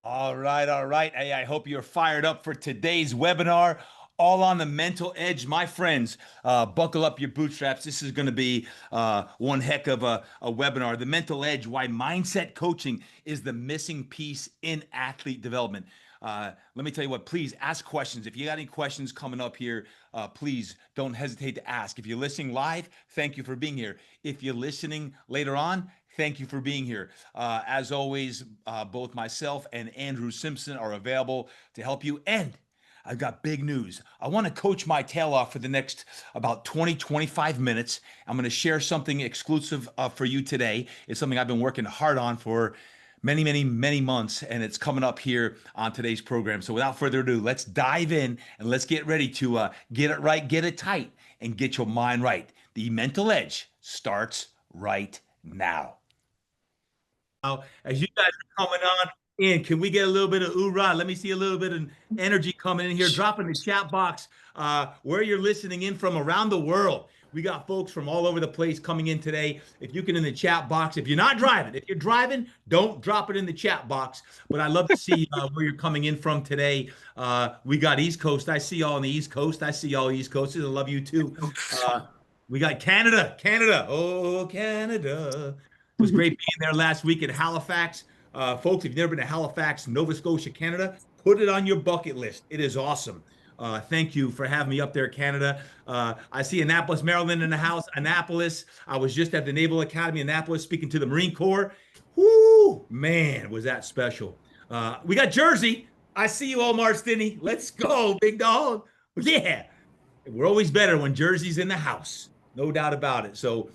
All right, all right. Hey, I hope you're fired up for today's webinar, all on the mental edge, my friends. Buckle up your bootstraps. This is going to be one heck of a webinar. The mental edge, why mindset coaching is the missing piece in athlete development. Let me tell you what, please ask questions. If you got any questions coming up here, please don't hesitate to ask. If you're listening live, thank you for being here. If you're listening later on, thank you for being here. As always, both myself and Andrew Simpson are available to help you. And I've got big news. I want to coach my tail off for the next about 20, 25 minutes. I'm going to share something exclusive for you today. It's something I've been working hard on for many, many, many months, and it's coming up here on today's program. So without further ado, let's dive in and let's get ready to get it right, get it tight, and get your mind right. The mental edge starts right now. Now, as you guys are coming on in, can we get a little bit of hoorah? Let me see a little bit of energy coming in here. Drop in the chat box where you're listening in from around the world. We got folks from all over the place coming in today. If you can in the chat box, if you're not driving, if you're driving, don't drop it in the chat box. But I love to see where you're coming in from today. We got East Coast. I see y'all on the East Coast. I see y'all East Coasters. I love you too. We got Canada. Canada. Oh, Canada. It was great being there last week at Halifax. Folks, if you've never been to Halifax, Nova Scotia, Canada, put it on your bucket list. It is awesome. Thank you for having me up there, Canada. I see Annapolis, Maryland in the house. Annapolis. I was just at the Naval Academy, Annapolis, speaking to the Marine Corps. Whoo, man, was that special. We got Jersey. I see you, Omar Stinney. Let's go, big dog. Yeah, we're always better when Jersey's in the house. No doubt about it. So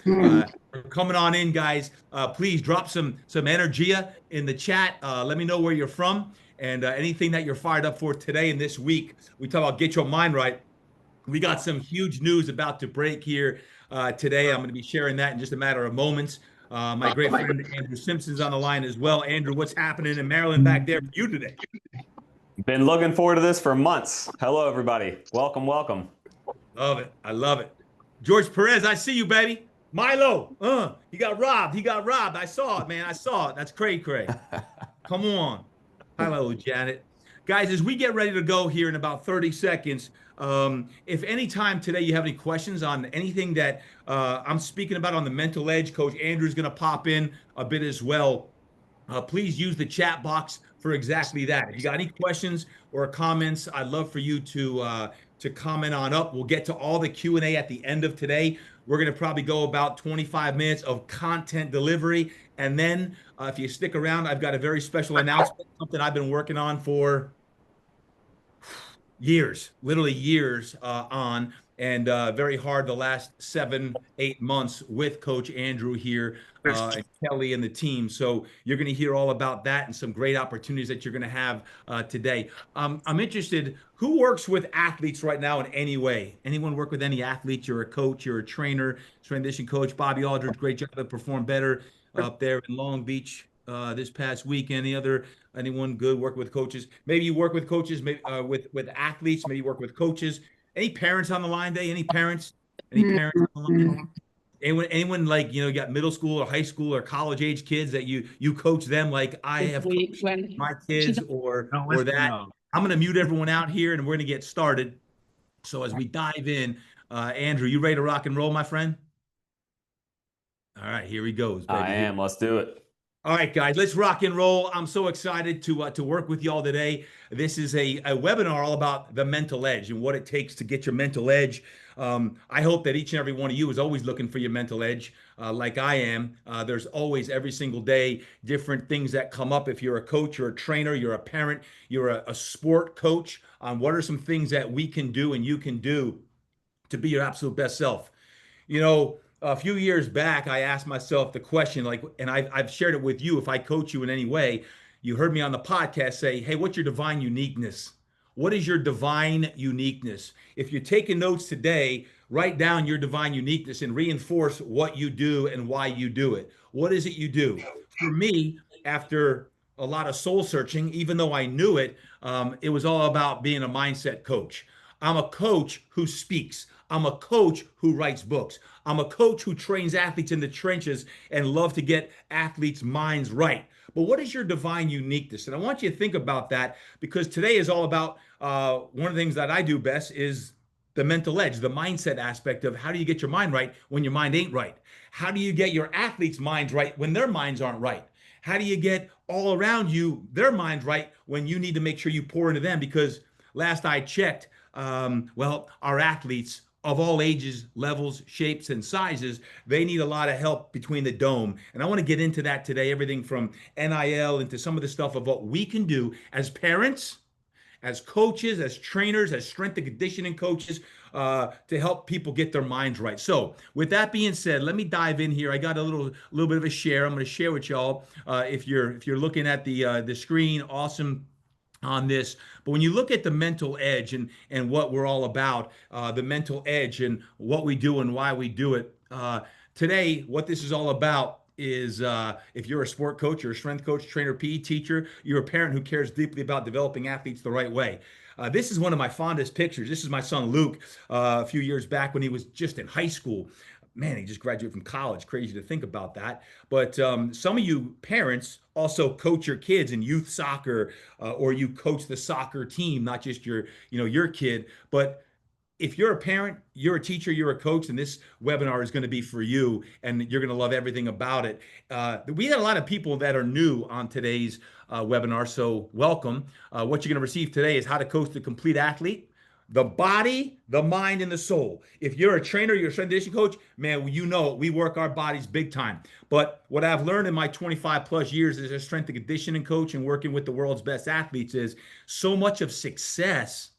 coming on in, guys. Please drop some energy in the chat. Let me know where you're from and anything that you're fired up for today and this week. We talk about get your mind right. We got some huge news about to break here today. I'm going to be sharing that in just a matter of moments. My great friend Andrew Simpson's on the line as well. Andrew, what's happening in Maryland back there for you today? Been looking forward to this for months. Hello, everybody. Welcome, welcome. Love it. I love it. George Perez, I see you, baby. Milo, he got robbed. He got robbed. I saw it, man. I saw it. That's cray. Come on. Hello, Janet. Guys, as we get ready to go here in about 30 seconds, if any time today you have any questions on anything that I'm speaking about on the mental edge, Coach Andrew's going to pop in a bit as well. Please use the chat box for exactly that. If you got any questions or comments, I'd love for you to comment on up. We'll get to all the Q&A at the end of today. We're going to probably go about 25 minutes of content delivery. And then if you stick around, I've got a very special announcement, something I've been working on for years, literally years on, and very hard the last 7-8 months with Coach Andrew here and Kelly and the team. So you're going to hear all about that and some great opportunities that you're going to have today. I'm interested, who works with athletes right now in any way? Anyone work with any athletes? You're a coach, you're a trainer, transition coach. Bobby Aldridge, great job to perform better up there in Long Beach this past week. Anyone good work with coaches? Maybe you work with coaches, maybe with athletes, maybe you work with coaches. Any parents on the line today? Any parents? Any parents on the line? Anyone like, you got middle school or high school or college age kids that you coach them like I have coached my kids or that? No. I'm going to mute everyone out here and we're going to get started. So as we dive in, Andrew, you ready to rock and roll, my friend? All right, here he goes, baby. I am. Let's do it. All right, guys, let's rock and roll. I'm so excited to work with y'all today. This is a webinar all about the mental edge and what it takes to get your mental edge. I hope that each and every one of you is always looking for your mental edge like I am. There's always, every single day, different things that come up. If you're a coach, you're a trainer, you're a parent, you're a sport coach, what are some things that we can do and you can do to be your absolute best self? A few years back, I asked myself the question, and I've shared it with you. If I coach you in any way, you heard me on the podcast say, hey, what's your divine uniqueness? What is your divine uniqueness? If you're taking notes today, write down your divine uniqueness and reinforce what you do and why you do it. What is it you do? For me, after a lot of soul searching, even though I knew it, it was all about being a mindset coach. I'm a coach who speaks. I'm a coach who writes books. I'm a coach who trains athletes in the trenches and love to get athletes' minds right. But what is your divine uniqueness? And I want you to think about that because today is all about one of the things that I do best is the mental edge, the mindset aspect of how do you get your mind right when your mind ain't right? How do you get your athletes' minds right when their minds aren't right? How do you get all around you their minds right when you need to make sure you pour into them? Because last I checked, well, our athletes of all ages, levels, shapes, and sizes, they need a lot of help between the dome. And I want to get into that today, everything from NIL into some of the stuff of what we can do as parents, as coaches, as trainers, as strength and conditioning coaches, to help people get their minds right. So, with that being said, let me dive in here. I got a little bit of a share. I'm going to share with y'all. If you're looking at the screen, awesome on this. But when you look at the mental edge and what we're all about, the mental edge and what we do and why we do it. Today, what this is all about is if you're a sport coach, you're a strength coach, trainer, PE teacher, you're a parent who cares deeply about developing athletes the right way. This is one of my fondest pictures. This is my son Luke a few years back when he was just in high school. Man, he just graduated from college. Crazy to think about that. But some of you parents also coach your kids in youth soccer, or you coach the soccer team, not just your kid. But if you're a parent, you're a teacher, you're a coach, and this webinar is going to be for you, and you're going to love everything about it. We had a lot of people that are new on today's webinar, so welcome. What you're going to receive today is how to coach the complete athlete, the body, the mind, and the soul. If you're a trainer, you're a strength and conditioning coach, man, you know we work our bodies big time. But what I've learned in my 25 plus years as a strength and conditioning coach and working with the world's best athletes is so much of success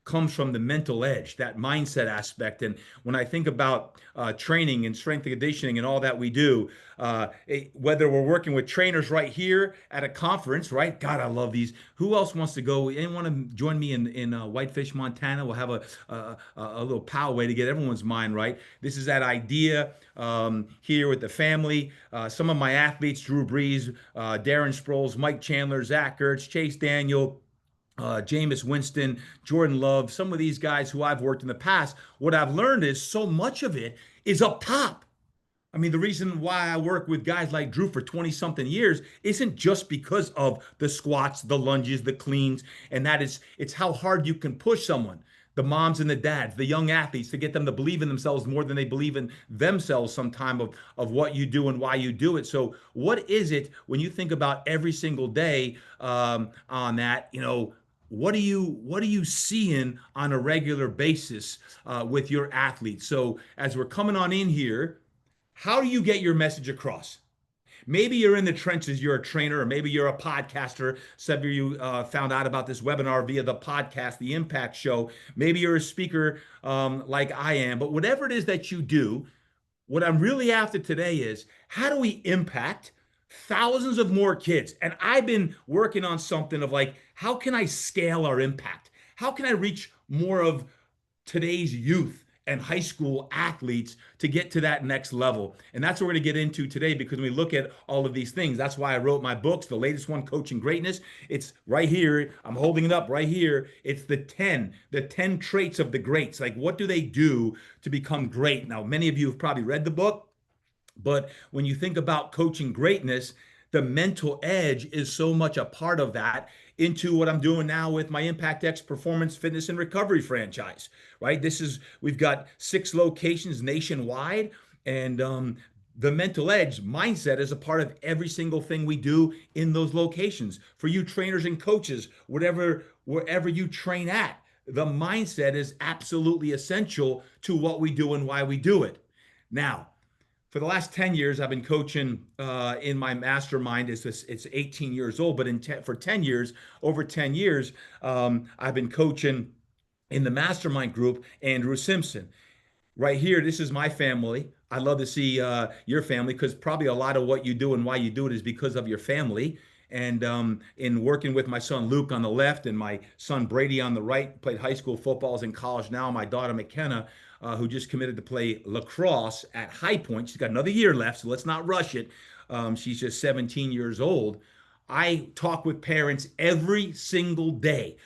comes from the mental edge, that mindset aspect. And when I think about training and strength and conditioning and all that we do, whether we're working with trainers right here at a conference, right? God, I love these. Who else wants to go? Anyone want to join me in Whitefish, Montana? We'll have a little pow way to get everyone's mind right. This is that idea here with the family. Some of my athletes, Drew Brees, Darren Sproles, Mike Chandler, Zach Ertz, Chase Daniel, Jameis Winston, Jordan Love, some of these guys who I've worked in the past, what I've learned is so much of it is up top. I mean, the reason why I work with guys like Drew for 20 something years isn't just because of the squats, the lunges, the cleans, and it's how hard you can push someone, the moms and the dads, the young athletes, to get them to believe in themselves more than they believe in themselves sometime of what you do and why you do it. So what is it when you think about every single day on that, what are you seeing on a regular basis with your athletes? So as we're coming on in here, how do you get your message across? Maybe you're in the trenches, you're a trainer, or maybe you're a podcaster. Some of you found out about this webinar via the podcast, The Impact Show. Maybe you're a speaker like I am, but whatever it is that you do, what I'm really after today is how do we impact thousands of more kids? And I've been working on something of like, how can I scale our impact? How can I reach more of today's youth and high school athletes to get to that next level? And that's what we're going to get into today, because when we look at all of these things, that's why I wrote my books. The latest one, Coaching Greatness, it's right here. I'm holding it up right here. It's the 10 traits of the greats. Like, what do they do to become great? Now, many of you have probably read the book, but when you think about coaching greatness, the mental edge is so much a part of that, into what I'm doing now with my Impact X Performance Fitness and Recovery franchise, right? We've got 6 locations nationwide, and the mental edge mindset is a part of every single thing we do in those locations. For you trainers and coaches, wherever you train at, the mindset is absolutely essential to what we do and why we do it. Now, for the last 10 years, I've been coaching in my mastermind. It's 18 years old, but for 10 years, over 10 years, I've been coaching in the mastermind group, Andrew Simpson. Right here, this is my family. I'd love to see your family, because probably a lot of what you do and why you do it is because of your family. And in working with my son Luke on the left and my son Brady on the right, played high school football, is in college now. My daughter McKenna, who just committed to play lacrosse at High Point. She's got another year left, so let's not rush it. She's just 17 years old. I talk with parents every single day.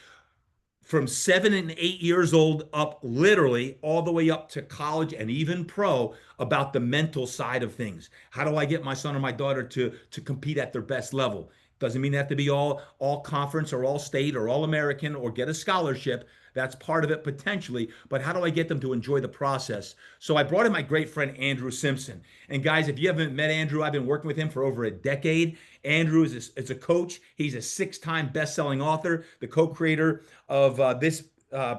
from 7 and 8 years old up, literally all the way up to college and even pro, about the mental side of things. How do I get my son or my daughter to compete at their best level? Doesn't mean they have to be all conference or all state or all American or get a scholarship. That's part of it potentially, but how do I get them to enjoy the process? So I brought in my great friend Andrew Simpson. And guys, if you haven't met Andrew, I've been working with him for over a decade. Andrew is a coach. He's a six-time best-selling author, the co-creator of this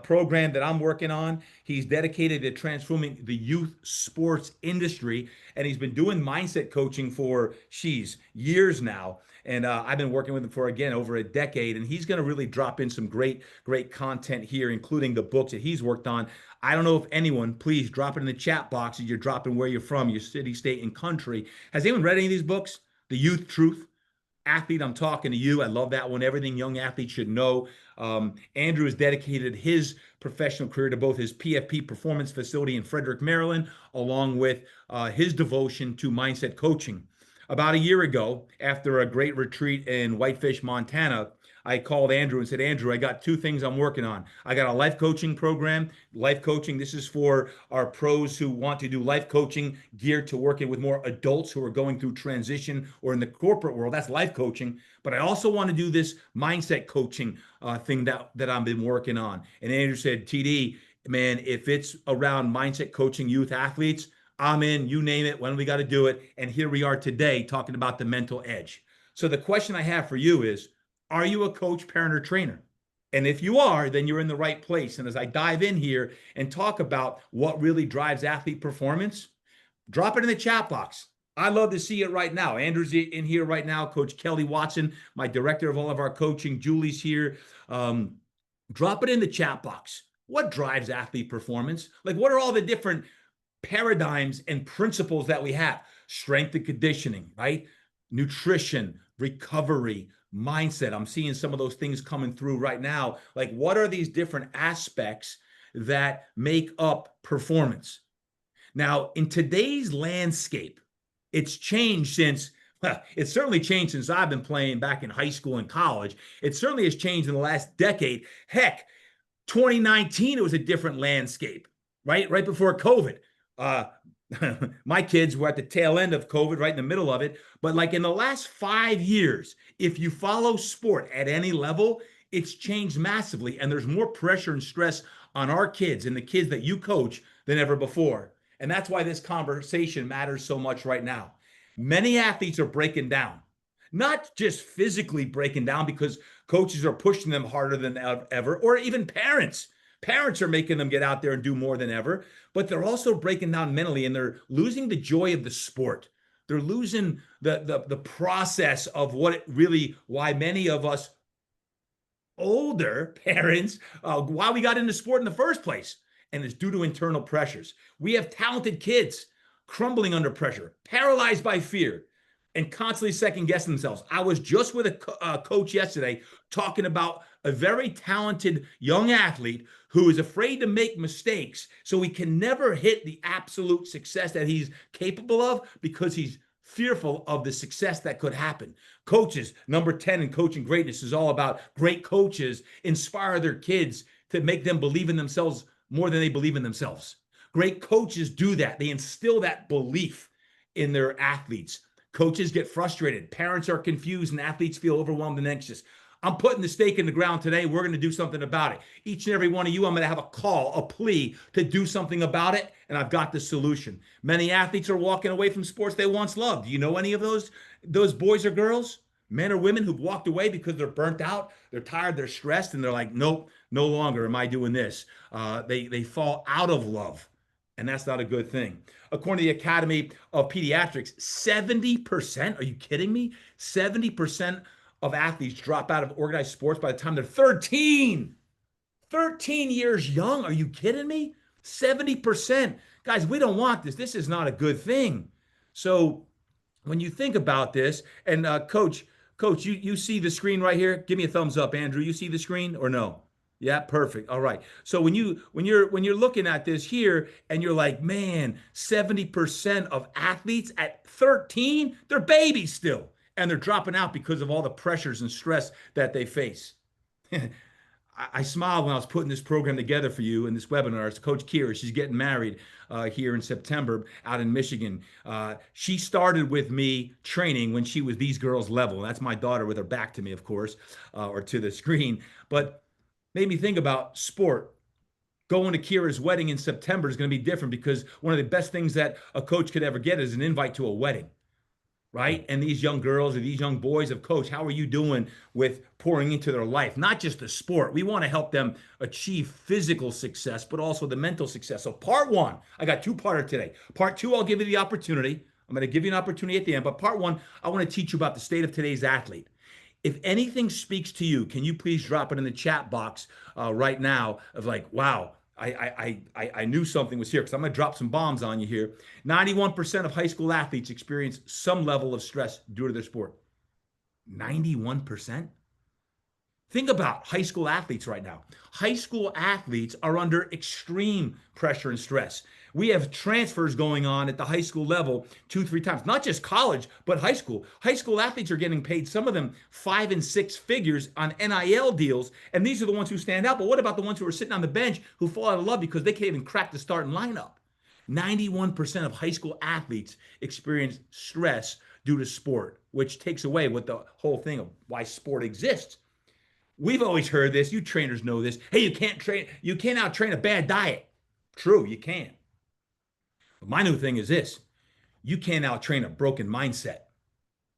program that I'm working on. He's dedicated to transforming the youth sports industry, and he's been doing mindset coaching for, years now. And I've been working with him for, again, over a decade. And he's going to really drop in some great, great content here, including the books that he's worked on. I don't know if anyone, please drop it in the chat box as you're dropping where you're from, your city, state, and country. Has anyone read any of these books? The Youth Truth. Athlete, I'm talking to you. I love that one. Everything young athletes should know. Andrew has dedicated his professional career to both his PFP Performance Facility in Frederick, Maryland, along with his devotion to mindset coaching. About a year ago, after a great retreat in Whitefish, Montana, I called Andrew and said, Andrew, I got two things I'm working on. I got a life coaching program. Life coaching, this is for our pros who want to do life coaching geared to working with more adults who are going through transition or in the corporate world. That's life coaching. But I also want to do this mindset coaching thing that I've been working on. And Andrew said, TD, man, if it's around mindset coaching youth athletes, I'm in, you name it, when we got to do it. And here we are today talking about the mental edge. So the question I have for you is, are you a coach, parent, or trainer? And if you are, then you're in the right place. And as I dive in here and talk about what really drives athlete performance, drop it in the chat box. I'd love to see it right now. Andrew's in here right now. Coach Kelly Watson, my director of all of our coaching. Julie's here. Drop it in the chat box. What drives athlete performance? Like, what are all the different paradigms and principles that we have? Strength and conditioning, right? Nutrition, recovery, mindset. I'm seeing some of those things coming through right now. Like, what are these different aspects that make up performance? Now, in today's landscape, it's changed since, well, it's certainly changed since I've been playing back in high school and college. It certainly has changed in the last decade. Heck, 2019, it was a different landscape, right? Right before COVID. My kids were at the tail end of COVID, right in the middle of it. But like in the last 5 years, if you follow sport at any level, it's changed massively. And there's more pressure and stress on our kids and the kids that you coach than ever before. And that's why this conversation matters so much right now. Many athletes are breaking down, not just physically breaking down because coaches are pushing them harder than ever, or even parents. Parents are making them get out there and do more than ever, but they're also breaking down mentally, and they're losing the joy of the sport. They're losing the process of why many of us older parents, why we got into sport in the first place. And it's due to internal pressures. We have talented kids crumbling under pressure, paralyzed by fear, and constantly second guessing themselves. I was just with a coach yesterday talking about a very talented young athlete who is afraid to make mistakes, so he can never hit the absolute success that he's capable of because he's fearful of the success that could happen. Coaches, number 10 in coaching greatness is all about great coaches inspire their kids to make them believe in themselves more than they believe in themselves. Great coaches do that. They instill that belief in their athletes. Coaches get frustrated. Parents are confused and athletes feel overwhelmed and anxious. I'm putting the stake in the ground today. We're going to do something about it. Each and every one of you, I'm going to have a call, a plea to do something about it, and I've got the solution. Many athletes are walking away from sports they once loved. Do you know any of those boys or girls, men or women who've walked away because they're burnt out, they're tired, they're stressed, and they're like, nope, no longer am I doing this. They fall out of love, and that's not a good thing. According to the Academy of Pediatrics, 70%, are you kidding me? 70% of athletes drop out of organized sports by the time they're 13. 13 years young. Are you kidding me? 70%. Guys, we don't want this. This is not a good thing. So when you think about this, and Coach, you see the screen right here? Give me a thumbs up, Andrew. You see the screen or no? Yeah, perfect. All right. So when you're looking at this here and you're like, man, 70% of athletes at 13, they're babies still. And they're dropping out because of all the pressures and stress that they face. I smiled when I was putting this program together for you in this webinar. It's Coach Kira. She's getting married here in September out in Michigan. She started with me training when she was these girls' level. That's my daughter with her back to me, of course, or to the screen. But made me think about sport. Going to Kira's wedding in September is going to be different because one of the best things that a coach could ever get is an invite to a wedding, right? And these young girls or these young boys of coach, how are you doing with pouring into their life? Not just the sport. We want to help them achieve physical success, but also the mental success. So part one, I got two-parter today. Part two, I'll give you the opportunity. I'm going to give you an opportunity at the end. But part one, I want to teach you about the state of today's athlete. If anything speaks to you, can you please drop it in the chat box right now of like, wow, I knew something was here, because I'm going to drop some bombs on you here. 91% of high school athletes experience some level of stress due to their sport. 91%? Think about high school athletes right now. High school athletes are under extreme pressure and stress. We have transfers going on at the high school level 2-3 times, not just college, but high school. High school athletes are getting paid, some of them 5 and 6 figures on NIL deals. And these are the ones who stand out. But what about the ones who are sitting on the bench who fall out of love because they can't even crack the starting lineup? 91% of high school athletes experience stress due to sport, which takes away what the whole thing of why sport exists. We've always heard this. You trainers know this. Hey, you can't out-train a bad diet. True, you can. But my new thing is this. You can't out-train a broken mindset.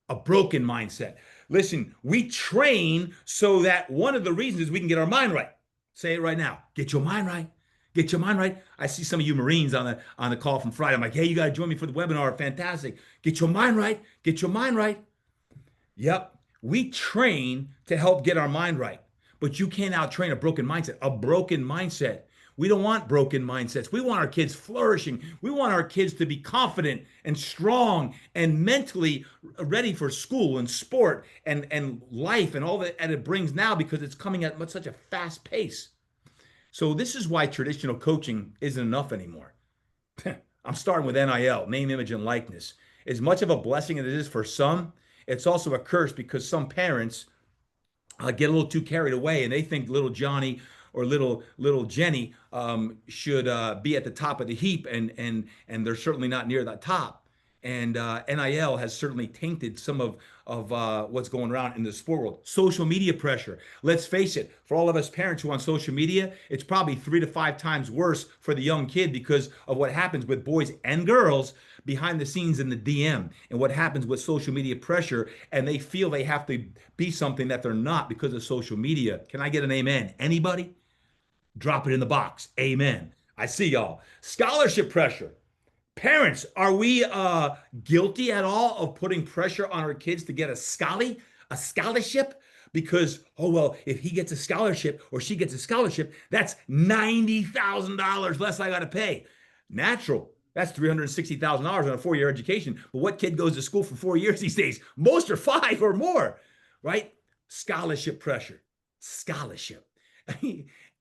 A broken mindset. Listen, we train so that one of the reasons is we can get our mind right. Say it right now. Get your mind right. Get your mind right. I see some of you Marines on the call from Friday. I'm like, hey, you got to join me for the webinar. Fantastic. Get your mind right. Get your mind right. Yep. We train to help get our mind right, but you can't out-train a broken mindset. A broken mindset. We don't want broken mindsets. We want our kids flourishing. We want our kids to be confident and strong and mentally ready for school and sport and life and all that it brings now, because it's coming at such a fast pace. So this is why traditional coaching isn't enough anymore. I'm starting with NIL, name, image, and likeness. As much of a blessing as it is for some, it's also a curse, because some parents get a little too carried away and they think little Johnny or little Jenny should be at the top of the heap, and they're certainly not near the top. And NIL has certainly tainted some of what's going around in the sport world. Social media pressure. Let's face it, for all of us parents who are on social media, it's probably 3 to 5 times worse for the young kid because of what happens with boys and girls behind the scenes in the DM, and what happens with social media pressure, and they feel they have to be something that they're not because of social media. Can I get an amen? Anybody? Drop it in the box. Amen. I see y'all. Scholarship pressure. Parents, are we guilty at all of putting pressure on our kids to get a scholarship? Because, oh, well, if he gets a scholarship or she gets a scholarship, that's $90,000 less I got to pay. Natural. That's $360,000 on a 4-year education. But what kid goes to school for 4 years these days? Most are 5 or more, right? Scholarship pressure. Scholarship.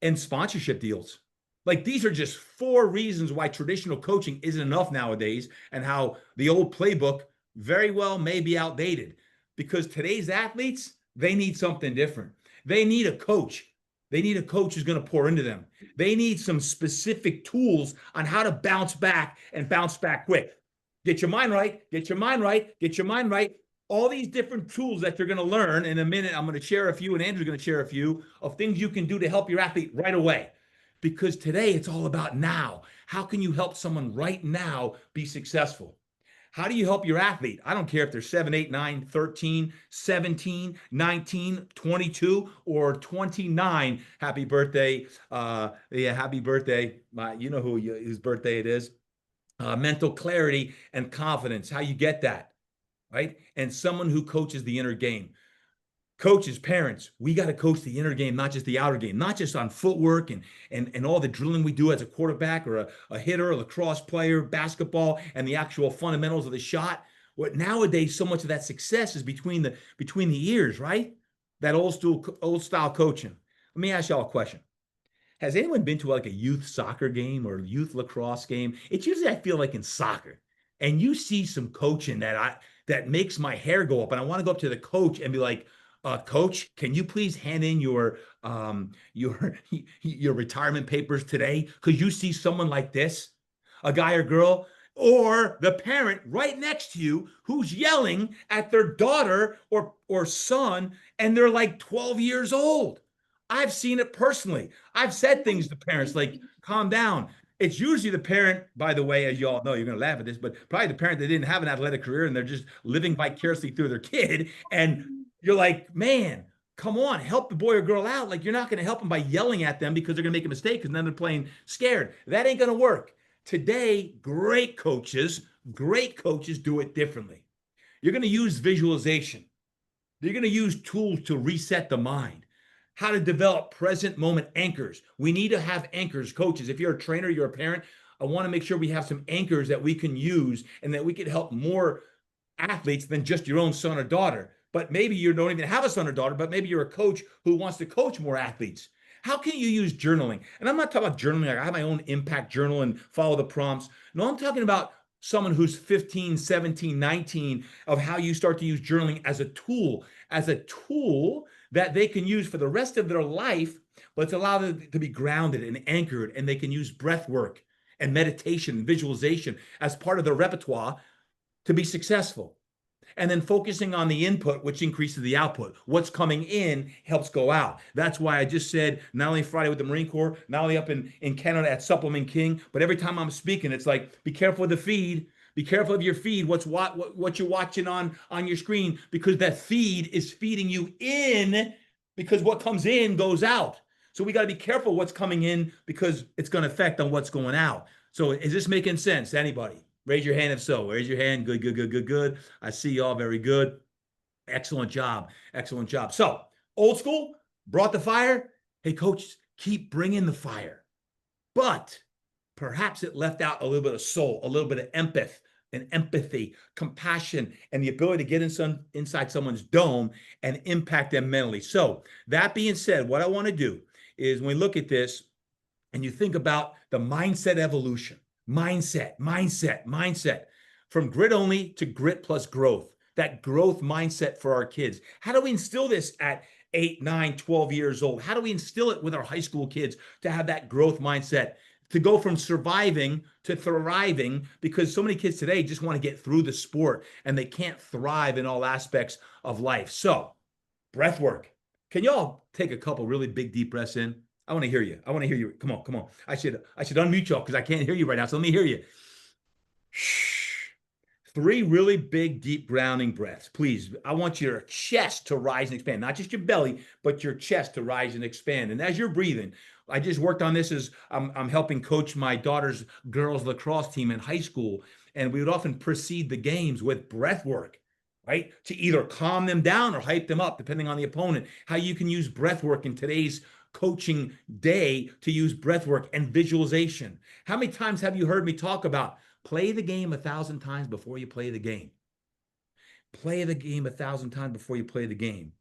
And sponsorship deals. Like, these are just 4 reasons why traditional coaching isn't enough nowadays, and how the old playbook very well may be outdated, because today's athletes, they need something different. They need a coach. They need a coach who's going to pour into them. They need some specific tools on how to bounce back and bounce back quick. Get your mind right. Get your mind right. Get your mind right. All these different tools that you're going to learn in a minute. I'm going to share a few, and Andrew's going to share a few of things you can do to help your athlete right away. Because today it's all about now. How can you help someone right now be successful? How do you help your athlete? I don't care if they're 7, 8, 9, 13, 17, 19, 22, or 29. Happy birthday. Happy birthday. You know whose birthday it is. Mental clarity and confidence. How you get that, right? And someone who coaches the inner game. Coaches, parents, we got to coach the inner game, not just the outer game, not just on footwork and all the drilling we do as a quarterback or a hitter, a lacrosse player, basketball, and the actual fundamentals of the shot. What nowadays, so much of that success is between the ears, right? That old style coaching. Let me ask y'all a question. Has anyone been to like a youth soccer game or youth lacrosse game? It's usually, I feel like, in soccer, and you see some coaching that makes my hair go up, and I want to go up to the coach and be like, Coach, can you please hand in your your retirement papers today? Because you see someone like this, a guy or girl, or the parent right next to you who's yelling at their daughter or son, and they're like 12 years old. I've seen it personally. I've said things to parents like, calm down. It's usually the parent, by the way, as you all know, you're going to laugh at this, but probably the parent that didn't have an athletic career and they're just living vicariously through their kid. And you're like, man, come on, help the boy or girl out. Like, you're not going to help them by yelling at them because they're going to make a mistake because then they're playing scared. That ain't going to work. Today, great coaches do it differently. You're going to use visualization. You're going to use tools to reset the mind, how to develop present moment anchors. We need to have anchors, coaches. If you're a trainer, you're a parent, I want to make sure we have some anchors that we can use and that we can help more athletes than just your own son or daughter. But maybe you don't even have a son or daughter, but maybe you're a coach who wants to coach more athletes. How can you use journaling? And I'm not talking about journaling. Like I have my own impact journal and follow the prompts. No, I'm talking about someone who's 15, 17, 19, of how you start to use journaling as a tool that they can use for the rest of their life, but it's allowed them to be grounded and anchored, and they can use breath work and meditation and visualization as part of their repertoire to be successful. And then focusing on the input, which increases the output. What's coming in helps go out. That's why I just said, not only Friday with the Marine Corps, not only up in Canada at Supplement King, but every time I'm speaking, it's like, be careful of the feed. Be careful of your feed, what you're watching on your screen, because that feed is feeding you in, because what comes in goes out. So we got to be careful what's coming in because it's going to affect on what's going out. So is this making sense? Anybody? Raise your hand if so. Raise your hand. Good, good, good, good, good. I see y'all. Very good. Excellent job. Excellent job. So old school, brought the fire. Hey, coach, keep bringing the fire. But perhaps it left out a little bit of soul, a little bit of empathy, compassion, and the ability to get inside someone's dome and impact them mentally. So that being said, what I want to do is when we look at this and you think about the mindset evolution, mindset, from grit only to grit plus growth, that growth mindset for our kids. How do we instill this at 8, 9, 12 years old? How do we instill it with our high school kids to have that growth mindset, to go from surviving to thriving? Because so many kids today just want to get through the sport and they can't thrive in all aspects of life. So breath work. Can y'all take a couple really big, deep breaths in? I want to hear you. I want to hear you. Come on, come on. I should unmute y'all because I can't hear you right now. So let me hear you. 3 really big, deep grounding breaths. Please, I want your chest to rise and expand, not just your belly, but your chest to rise and expand. And as you're breathing, I just worked on this as I'm helping coach my daughter's girls lacrosse team in high school. And we would often precede the games with breath work, right? To either calm them down or hype them up, depending on the opponent. How you can use breath work in today's coaching day to use breath work and visualization. How many times have you heard me talk about play the game 1,000 times before you play the game? Play the game 1,000 times before you play the game.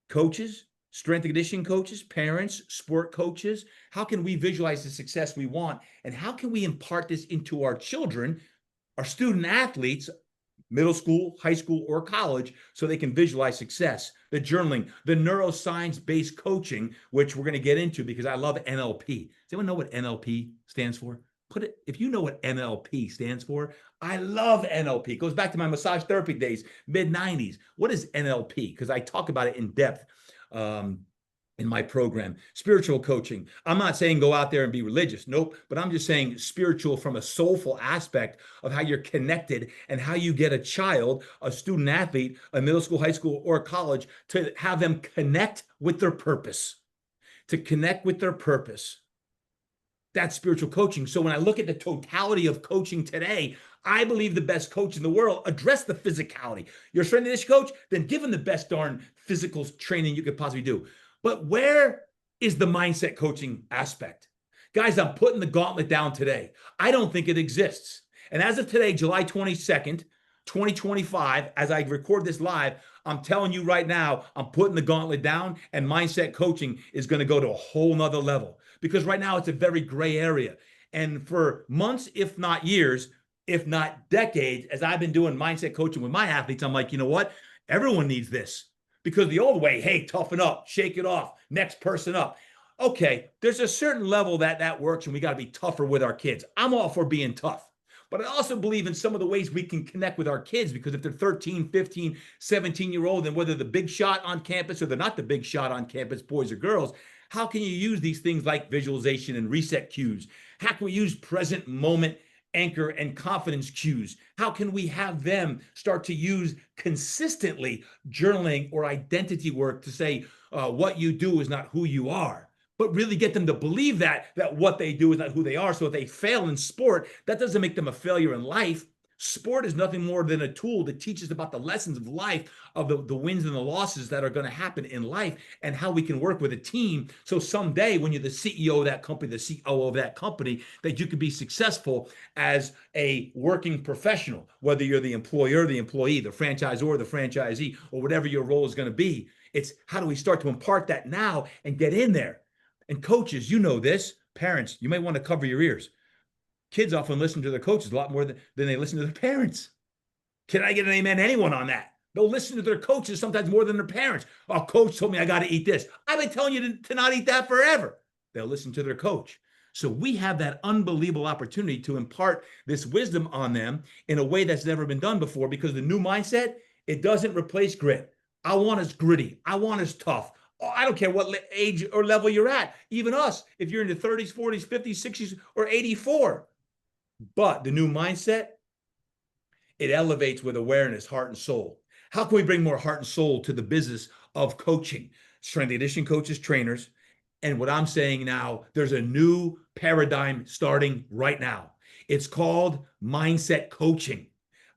Coaches, strength and conditioning coaches, parents, sport coaches, how can we visualize the success we want? And how can we impart this into our children, our student athletes, middle school, high school, or college, so they can visualize success? The journaling, the neuroscience-based coaching, which we're going to get into because I love NLP. Does anyone know what NLP stands for? If you know what NLP stands for, I love NLP. It goes back to my massage therapy days, mid-90s. What is NLP? Because I talk about it in depth in my program. Spiritual coaching. I'm not saying go out there and be religious. Nope. But I'm just saying spiritual from a soulful aspect of how you're connected and how you get a child, a student athlete, a middle school, high school, or college to have them connect with their purpose. To connect with their purpose. That's spiritual coaching. So when I look at the totality of coaching today, I believe the best coach in the world address the physicality. You're a strength and conditioning coach, then give them the best darn physical training you could possibly do. But where is the mindset coaching aspect? Guys, I'm putting the gauntlet down today. I don't think it exists. And as of today, July 22nd, 2025, as I record this live, I'm telling you right now, I'm putting the gauntlet down, and mindset coaching is going to go to a whole nother level. Because right now it's a very gray area. And for months, if not years, if not decades, as I've been doing mindset coaching with my athletes, I'm like, you know what? Everyone needs this. Because the old way, hey, toughen up, shake it off, next person up. Okay, there's a certain level that works, and we got to be tougher with our kids. I'm all for being tough. But I also believe in some of the ways we can connect with our kids, because if they're 13, 15, 17-year-old, and whether the big shot on campus or they're not the big shot on campus, boys or girls, how can you use these things like visualization and reset cues? How can we use present moment anchor and confidence cues? How can we have them start to use consistently journaling or identity work to say what you do is not who you are, but really get them to believe that what they do is not who they are. So if they fail in sport, that doesn't make them a failure in life. Sport is nothing more than a tool that teaches about the lessons of life, of the wins and the losses that are going to happen in life, and how we can work with a team. So someday when you're the CEO of that company, the COO of that company, that you can be successful as a working professional, whether you're the employer, the employee, the franchisor, the franchisee, or whatever your role is going to be. It's how do we start to impart that now and get in there? And coaches, you know this. Parents, you may want to cover your ears. Kids often listen to their coaches a lot more than they listen to their parents. Can I get an amen, anyone, on that? They'll listen to their coaches sometimes more than their parents. Oh, coach told me I got to eat this. I've been telling you to not eat that forever. They'll listen to their coach. So we have that unbelievable opportunity to impart this wisdom on them in a way that's never been done before, because the new mindset, it doesn't replace grit. I want us gritty. I want us tough. Oh, I don't care what age or level you're at. Even us, if you're in your 30s, 40s, 50s, 60s, or 84. But the new mindset, it elevates with awareness, heart, and soul. How can we bring more heart and soul to the business of coaching? Strength and conditioning coaches, trainers. And what I'm saying now, there's a new paradigm starting right now. It's called mindset coaching.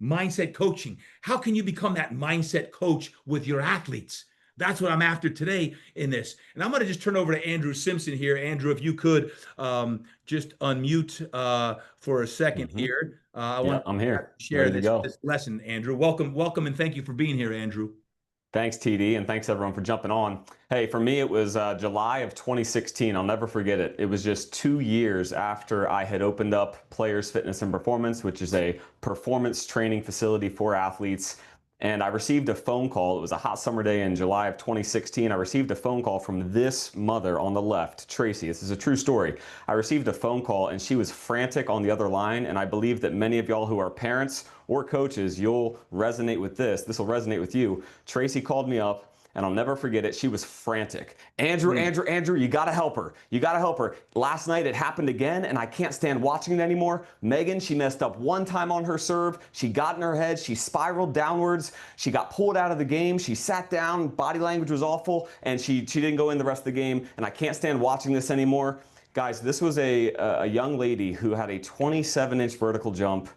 Mindset coaching. How can you become that mindset coach with your athletes? That's what I'm after today in this. And I'm going to just turn over to Andrew Simpson here. Andrew, if you could just unmute for a second here. I want I'm here. to share this lesson, Andrew. Welcome, and thank you for being here, Andrew. Thanks, TD, and thanks everyone for jumping on. Hey, for me, it was July of 2016. I'll never forget it. It was just 2 years after I had opened up Players Fitness and Performance, which is a performance training facility for athletes. And I received a phone call. It was a hot summer day in July of 2016. I received a phone call from this mother on the left, Tracy. This is a true story. I received a phone call and she was frantic on the other line. And I believe that many of y'all who are parents or coaches, you'll resonate with this. This will resonate with you. Tracy called me up. And I'll never forget it. She was frantic. Andrew, you got to help her. You got to help her. Last night it happened again, and I can't stand watching it anymore. Megan, she messed up one time on her serve. She got in her head. She spiraled downwards. She got pulled out of the game. She sat down. Body language was awful, and she didn't go in the rest of the game. And I can't stand watching this anymore. Guys, this was a young lady who had a 27-inch vertical jump,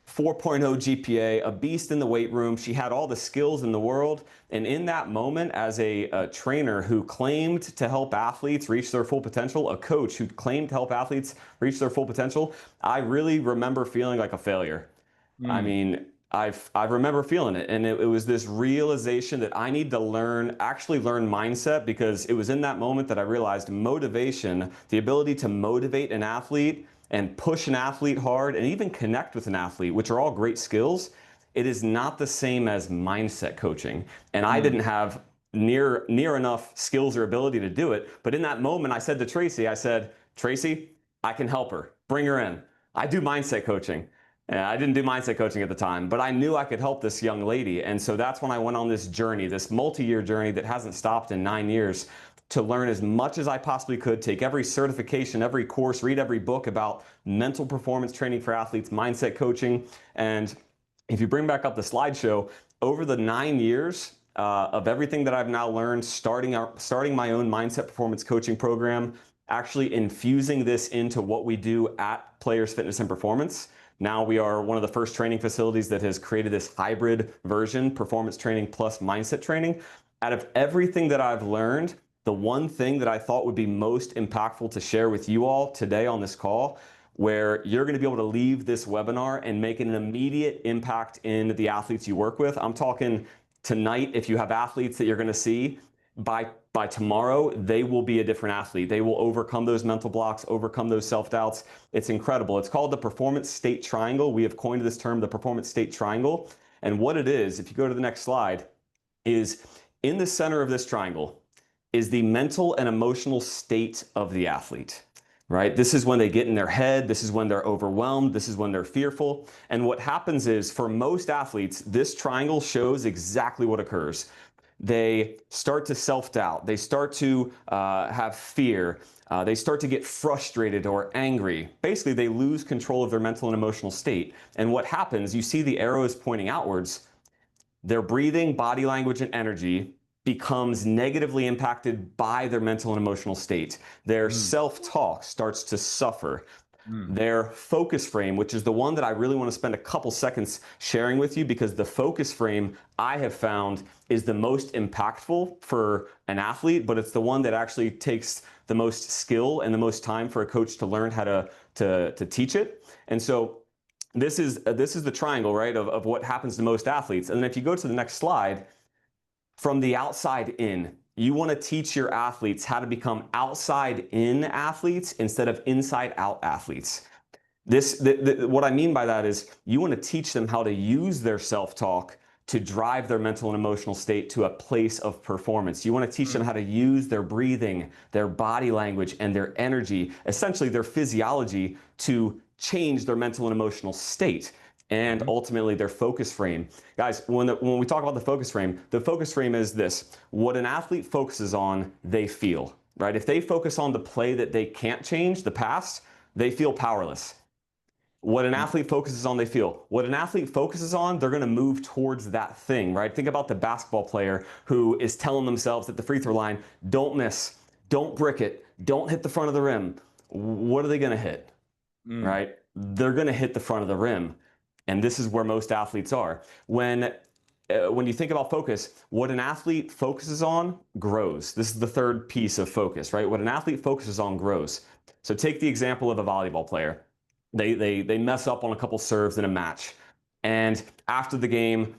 4.0 GPA, a beast in the weight room. She had all the skills in the world. And in that moment, as a trainer who claimed to help athletes reach their full potential, a coach who claimed to help athletes reach their full potential, I really remember feeling like a failure. I mean, I remember feeling it. And it was this realization that I need to actually learn mindset, because it was in that moment that I realized motivation, the ability to motivate an athlete and push an athlete hard and even connect with an athlete, which are all great skills, it is not the same as mindset coaching. And I didn't have near enough skills or ability to do it. But in that moment, I said to Tracy, Tracy, I can help her. Bring her in. I do mindset coaching. And I didn't do mindset coaching at the time, but I knew I could help this young lady. And so that's when I went on this journey, this multi-year journey that hasn't stopped in 9 years, to learn as much as I possibly could, take every certification, every course, read every book about mental performance training for athletes, mindset coaching. And if you bring back up the slideshow, over the 9 years of everything that I've now learned, starting my own mindset performance coaching program, actually infusing this into what we do at Players Fitness and Performance. Now we are one of the first training facilities that has created this hybrid version, performance training plus mindset training. Out of everything that I've learned, the one thing that I thought would be most impactful to share with you all today on this call, where you're going to be able to leave this webinar and make an immediate impact in the athletes you work with. I'm talking tonight, if you have athletes that you're going to see, by tomorrow, they will be a different athlete. They will overcome those mental blocks, overcome those self-doubts. It's incredible. It's called the Performance State Triangle. We have coined this term, the Performance State Triangle. And what it is, if you go to the next slide, is In the center of this triangle is the mental and emotional state of the athlete, right? This is when they get in their head. This is when they're overwhelmed. This is when they're fearful. And what happens is, for most athletes, this triangle shows exactly what occurs. They start to self-doubt. They start to have fear. They start to get frustrated or angry. Basically, they lose control of their mental and emotional state. And what happens, you see the arrows pointing outwards, their breathing, body language, and energy becomes negatively impacted by their mental and emotional state. Their self-talk starts to suffer. Their focus frame, which is the one that I really want to spend a couple seconds sharing with you, because the focus frame I have found is the most impactful for an athlete, but it's the one that actually takes the most skill and the most time for a coach to learn how to teach it. And so this is the triangle, right, of what happens to most athletes. And then if you go to the next slide, from the outside in, you want to teach your athletes how to become outside in athletes instead of inside out athletes. What I mean by that is, you want to teach them how to use their self-talk to drive their mental and emotional state to a place of performance. You want to teach them how to use their breathing, their body language, and their energy, essentially their physiology, to change their mental and emotional state, and ultimately their focus frame. Guys, when we talk about the focus frame is this: what an athlete focuses on, they feel, right? If they focus on the play that they can't change, the past, they feel powerless. What an athlete focuses on, they feel. What an athlete focuses on, they're going to move towards that thing, right? Think about the basketball player who is telling themselves at the free throw line, don't miss, don't brick it, don't hit the front of the rim. What are they going to hit, right? They're going to hit the front of the rim. And this is where most athletes are. When you think about focus, what an athlete focuses on grows. This is the third piece of focus, right? What an athlete focuses on grows. So take the example of a volleyball player. They mess up on a couple serves in a match. And after the game,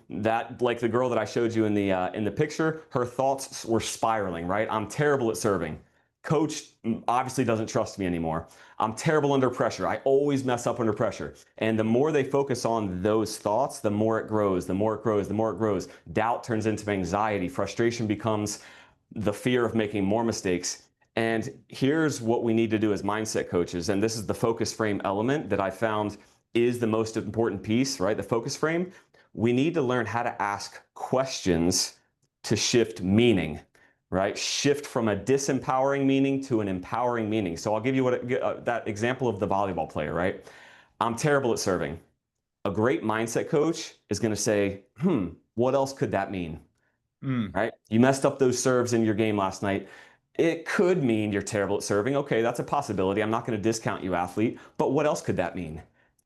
like the girl that I showed you in the picture, her thoughts were spiraling, right? I'm terrible at serving. Coach obviously doesn't trust me anymore. I'm terrible under pressure. I always mess up under pressure. And the more they focus on those thoughts, the more it grows, the more it grows, the more it grows. Doubt turns into anxiety. Frustration becomes the fear of making more mistakes. And here's what we need to do as mindset coaches. And this is the focus frame element that I found is the most important piece, right? The focus frame. We need to learn how to ask questions to shift meaning, right? Shift from a disempowering meaning to an empowering meaning. So I'll give you that example of the volleyball player, right? I'm terrible at serving. A great mindset coach is going to say, what else could that mean? Right? You messed up those serves in your game last night. It could mean you're terrible at serving. Okay, that's a possibility. I'm not going to discount you, athlete, but what else could that mean?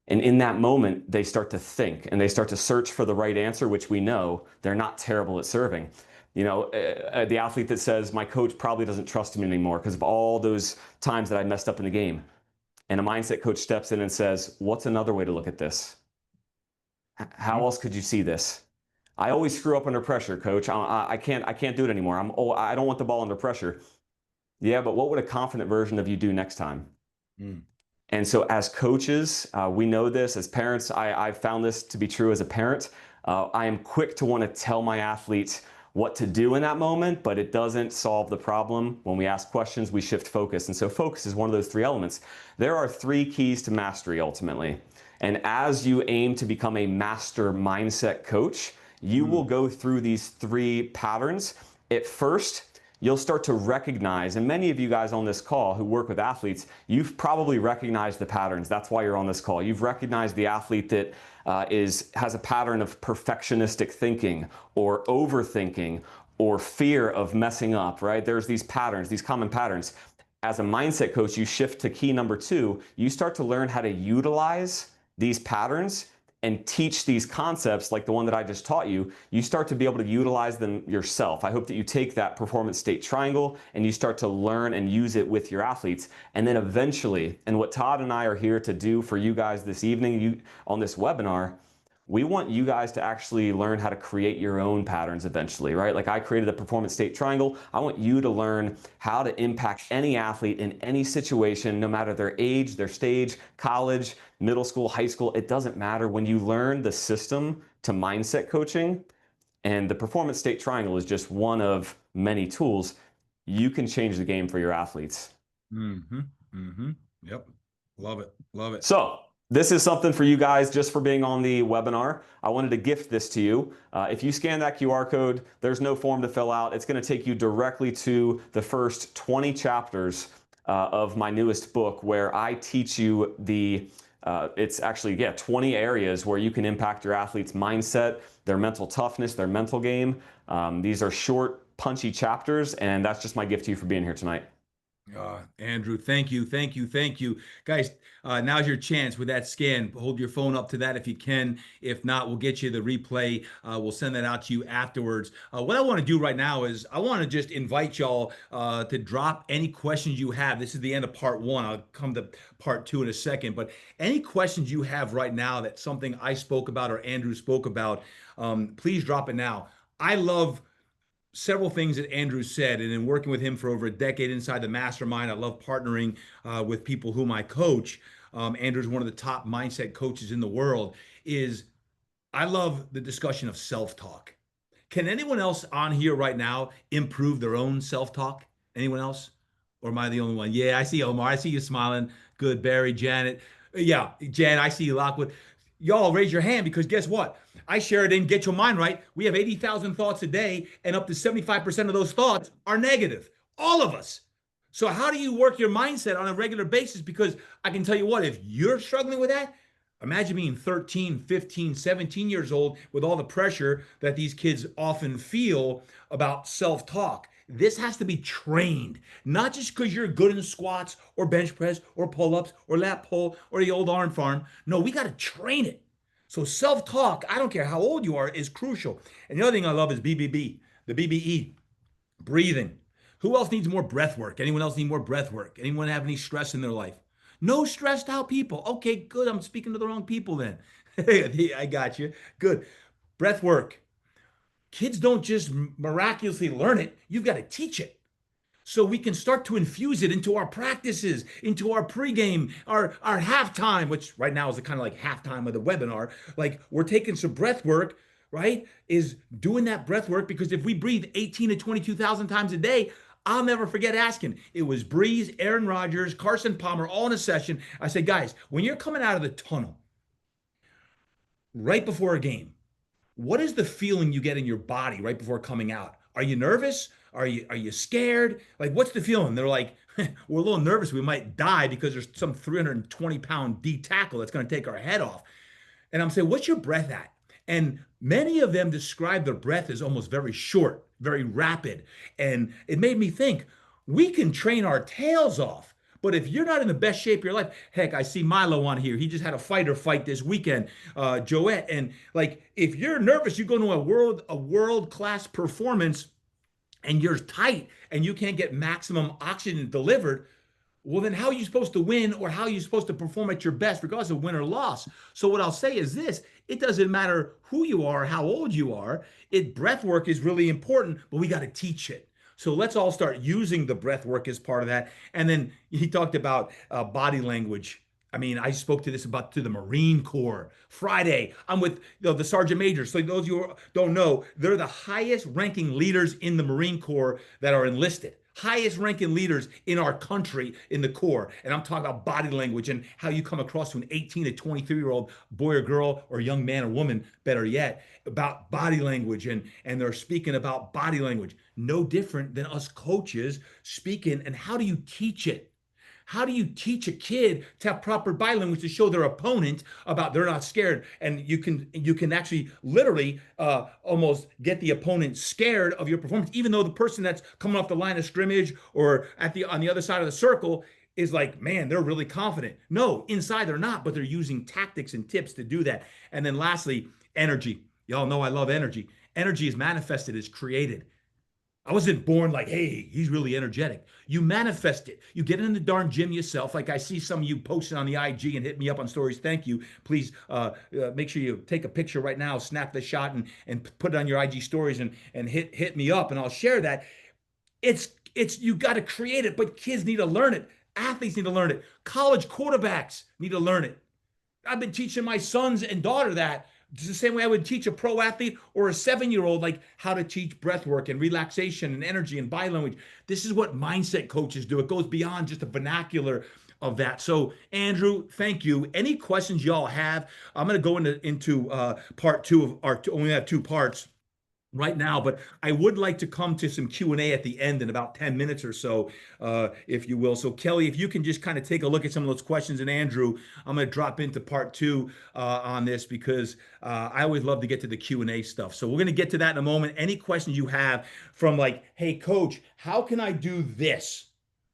And in that moment, they start to think and they start to search for the right answer, which we know they're not terrible at serving. You know, the athlete that says, my coach probably doesn't trust me anymore because of all those times that I messed up in the game. And a mindset coach steps in and says, what's another way to look at this? How else could you see this? I always screw up under pressure, coach. I can't do it anymore. I don't want the ball under pressure. Yeah, but what would a confident version of you do next time? And so as coaches, we know this. As parents, I've found this to be true as a parent. I am quick to want to tell my athletes what to do in that moment, but it doesn't solve the problem. When we ask questions, we shift focus. And so focus is one of those three elements. There are three keys to mastery ultimately. And as you aim to become a master mindset coach, you will go through these three patterns. At first, you'll start to recognize, and many of you guys on this call who work with athletes, you've probably recognized the patterns. That's why you're on this call. You've recognized the athlete that has a pattern of perfectionistic thinking or overthinking or fear of messing up, right? There's these patterns, these common patterns. As a mindset coach, you shift to key number 2. You start to learn how to utilize these patterns and teach these concepts like the one that I just taught you. You start to be able to utilize them yourself. I hope that you take that performance state triangle and you start to learn and use it with your athletes. And then eventually, and what Todd and I are here to do for you guys this evening on this webinar, we want you guys to actually learn how to create your own patterns eventually, right? Like I created a performance state triangle. I want you to learn how to impact any athlete in any situation, no matter their age, their stage, college, middle school, high school, it doesn't matter. When you learn the system to mindset coaching, And the performance state triangle is just one of many tools. You can change the game for your athletes. Mm-hmm. Mm-hmm. Yep. Love it. Love it. So this is something for you guys just for being on the webinar. I wanted to gift this to you. If you scan that QR code, there's no form to fill out. It's going to take you directly to the first 20 chapters of my newest book, where I teach you it's actually, 20 areas where you can impact your athlete's mindset, their mental toughness, their mental game. These are short, punchy chapters, and that's just my gift to you for being here tonight. Andrew, thank you, thank you, thank you. Guys, now's your chance with that scan. Hold your phone up to that if you can. If not, we'll get you the replay. We'll send that out to you afterwards. What I want to do right now is I want to just invite y'all to drop any questions you have. This is the end of part one. I'll come to part two in a second. But any questions you have right now, that's something I spoke about or Andrew spoke about, please drop it now. I love several things that Andrew said, and in working with him for over a decade inside the mastermind, I love partnering with people whom I coach. Andrew's one of the top mindset coaches in the world. I love the discussion of self-talk. Can anyone else on here right now improve their own self-talk? Anyone else? Or am I the only one? Yeah, I see Omar. I see you smiling. Good, Barry, Janet. Yeah, Jan, I see you, Lockwood. Y'all raise your hand, because guess what? I share it in Get Your Mind Right. We have 80,000 thoughts a day, and up to 75% of those thoughts are negative. All of us. So how do you work your mindset on a regular basis? Because I can tell you what, if you're struggling with that, imagine being 13, 15, 17 years old with all the pressure that these kids often feel about self-talk. This has to be trained, not just because you're good in squats or bench press or pull-ups or lat pull or the old arm farm. No, we got to train it. So self-talk, I don't care how old you are, is crucial. And the other thing I love is BBB, the BBE, breathing. Who else needs more breath work? Anyone else need more breath work? Anyone have any stress in their life? No stressed out people. Okay, good. I'm speaking to the wrong people then. I got you. Good. Breath work. Kids don't just miraculously learn it. You've got to teach it. So we can start to infuse it into our practices, into our pregame, our halftime, which right now is the kind of like halftime of the webinar. Like, we're taking some breath work, right? Is doing that breath work, because if we breathe 18 to 22,000 times a day, I'll never forget asking. It was Breeze, Aaron Rodgers, Carson Palmer, all in a session. I said, guys, when you're coming out of the tunnel right before a game, what is the feeling you get in your body right before coming out? Are you nervous? Are you scared? Like, what's the feeling? They're like, we're a little nervous. We might die because there's some 320-pound D tackle that's going to take our head off. And I'm saying, what's your breath at? And many of them describe their breath as almost very short, very rapid. And it made me think, we can train our tails off. But if you're not in the best shape of your life, heck, I see Milo on here. He just had a fighter fight this weekend, Joette. And like, if you're nervous, you go to a world-class performance and you're tight and you can't get maximum oxygen delivered, well, then how are you supposed to win, or how are you supposed to perform at your best, regardless of win or loss? So what I'll say is this: it doesn't matter who you are, how old you are. Breath work is really important, but we got to teach it. So let's all start using the breath work as part of that. And then he talked about body language. I mean, I spoke to the Marine Corps Friday. I'm with the Sergeant Majors. So those of you who don't know, they're the highest ranking leaders in the Marine Corps that are enlisted. Highest ranking leaders in our country in the Corps. And I'm talking about body language and how you come across to an 18 to 23-year-old boy or girl, or young man or woman, better yet, about body language. And they're speaking about body language. No different than us coaches speaking. And how do you teach it? How do you teach a kid to have proper body language to show their opponent about they're not scared? And you can actually literally almost get the opponent scared of your performance, even though the person that's coming off the line of scrimmage or on the other side of the circle is like, man, they're really confident. No, inside they're not, but they're using tactics and tips to do that. And then lastly, energy. Y'all know I love energy. Energy is manifested, is created. I wasn't born like, hey, he's really energetic. You manifest it. You get in the darn gym yourself. Like I see some of you posting on the IG and hit me up on stories. Thank you. Please make sure you take a picture right now, snap the shot, and put it on your IG stories and hit me up, and I'll share that. It's you got to create it, but kids need to learn it. Athletes need to learn it. College quarterbacks need to learn it. I've been teaching my sons and daughter that, Just the same way I would teach a pro athlete or a 7-year-old, like how to teach breath work and relaxation and energy and body language. This is what mindset coaches do. It goes beyond just the vernacular of that. So, Andrew, thank you. Any questions y'all have? I'm going to go into part two of our. Only have two parts right now, but I would like to come to some Q&A at the end in about 10 minutes or so, if you will. So Kelly, if you can just kind of take a look at some of those questions, and Andrew, I'm going to drop into part two on this, because I always love to get to the Q&A stuff. So we're going to get to that in a moment. Any questions you have from like, hey, coach, how can I do this?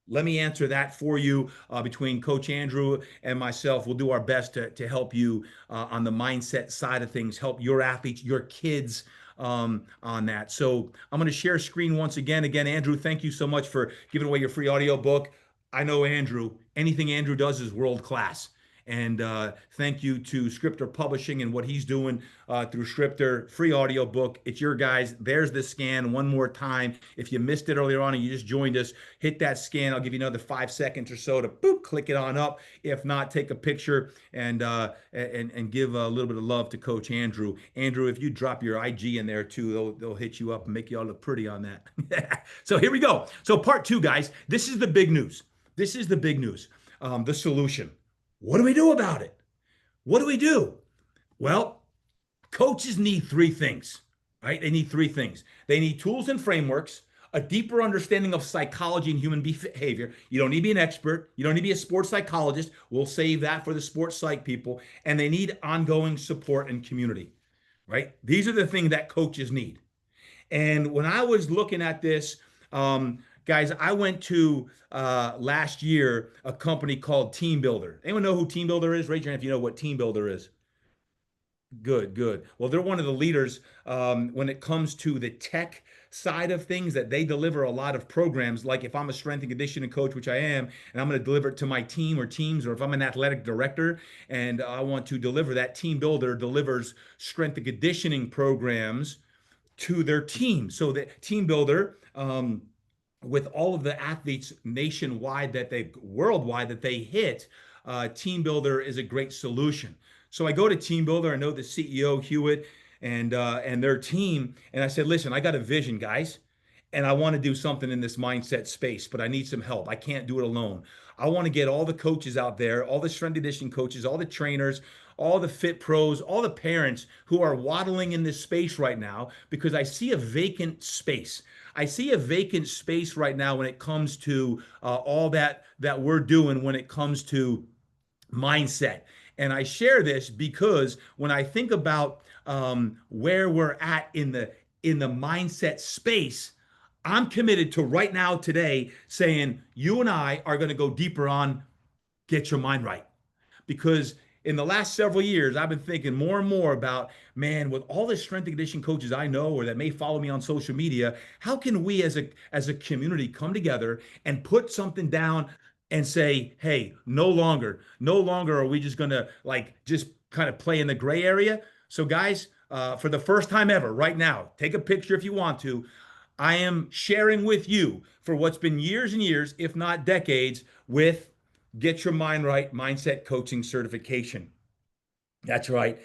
Let me answer that for you. Between Coach Andrew and myself, we'll do our best to help you on the mindset side of things, help your athletes, your kids, on that. So I'm going to share screen once again. Again, Andrew, thank you so much for giving away your free audio book. I know Andrew, anything Andrew does is world class. And thank you to Scripter Publishing and what he's doing through Scripter. Free audio book. It's your guys. There's the scan one more time. If you missed it earlier on and you just joined us, hit that scan. I'll give you another 5 seconds or so to boop, click it on up. If not, take a picture and give a little bit of love to Coach Andrew. Andrew, if you drop your IG in there too, they'll hit you up and make you all look pretty on that. So here we go. So part two, guys. This is the big news. This is the big news. The solution. What do we do about it? What do we do? Well, coaches need three things, right? They need three things. They need tools and frameworks, a deeper understanding of psychology and human behavior. You don't need to be an expert. You don't need to be a sports psychologist. We'll save that for the sports psych people. And they need ongoing support and community, right? These are the things that coaches need. And when I was looking at this, guys, I went to last year a company called Team Builder. Anyone know who Team Builder is? Raise your hand if you know what Team Builder is. Good, good. Well, they're one of the leaders when it comes to the tech side of things, that they deliver a lot of programs. Like if I'm a strength and conditioning coach, which I am, and I'm going to deliver it to my team or teams, or if I'm an athletic director and I want to deliver that, Team Builder delivers strength and conditioning programs to their team. So the Team Builder, with all of the athletes nationwide worldwide that they hit, Team Builder is a great solution. So I go to Team Builder. I know the CEO, Hewitt, and their team. And I said, listen, I got a vision, guys, and I want to do something in this mindset space, but I need some help. I can't do it alone. I want to get all the coaches out there, all the strength and conditioning coaches, all the trainers, all the fit pros, all the parents who are waddling in this space right now, because I see a vacant space. I see a vacant space right now when it comes to all that we're doing when it comes to mindset. And I share this because when I think about where we're at in the mindset space, I'm committed to right now today saying you and I are going to go deeper on get your mind right. Because in the last several years, I've been thinking more and more about, man, with all the strength and conditioning coaches I know or that may follow me on social media, how can we as a community come together and put something down and say, hey, no longer are we just going to just kind of play in the gray area. So guys, for the first time ever right now, take a picture if you want to. I am sharing with you for what's been years and years, if not decades, with Get Your Mind Right Mindset Coaching Certification. That's right.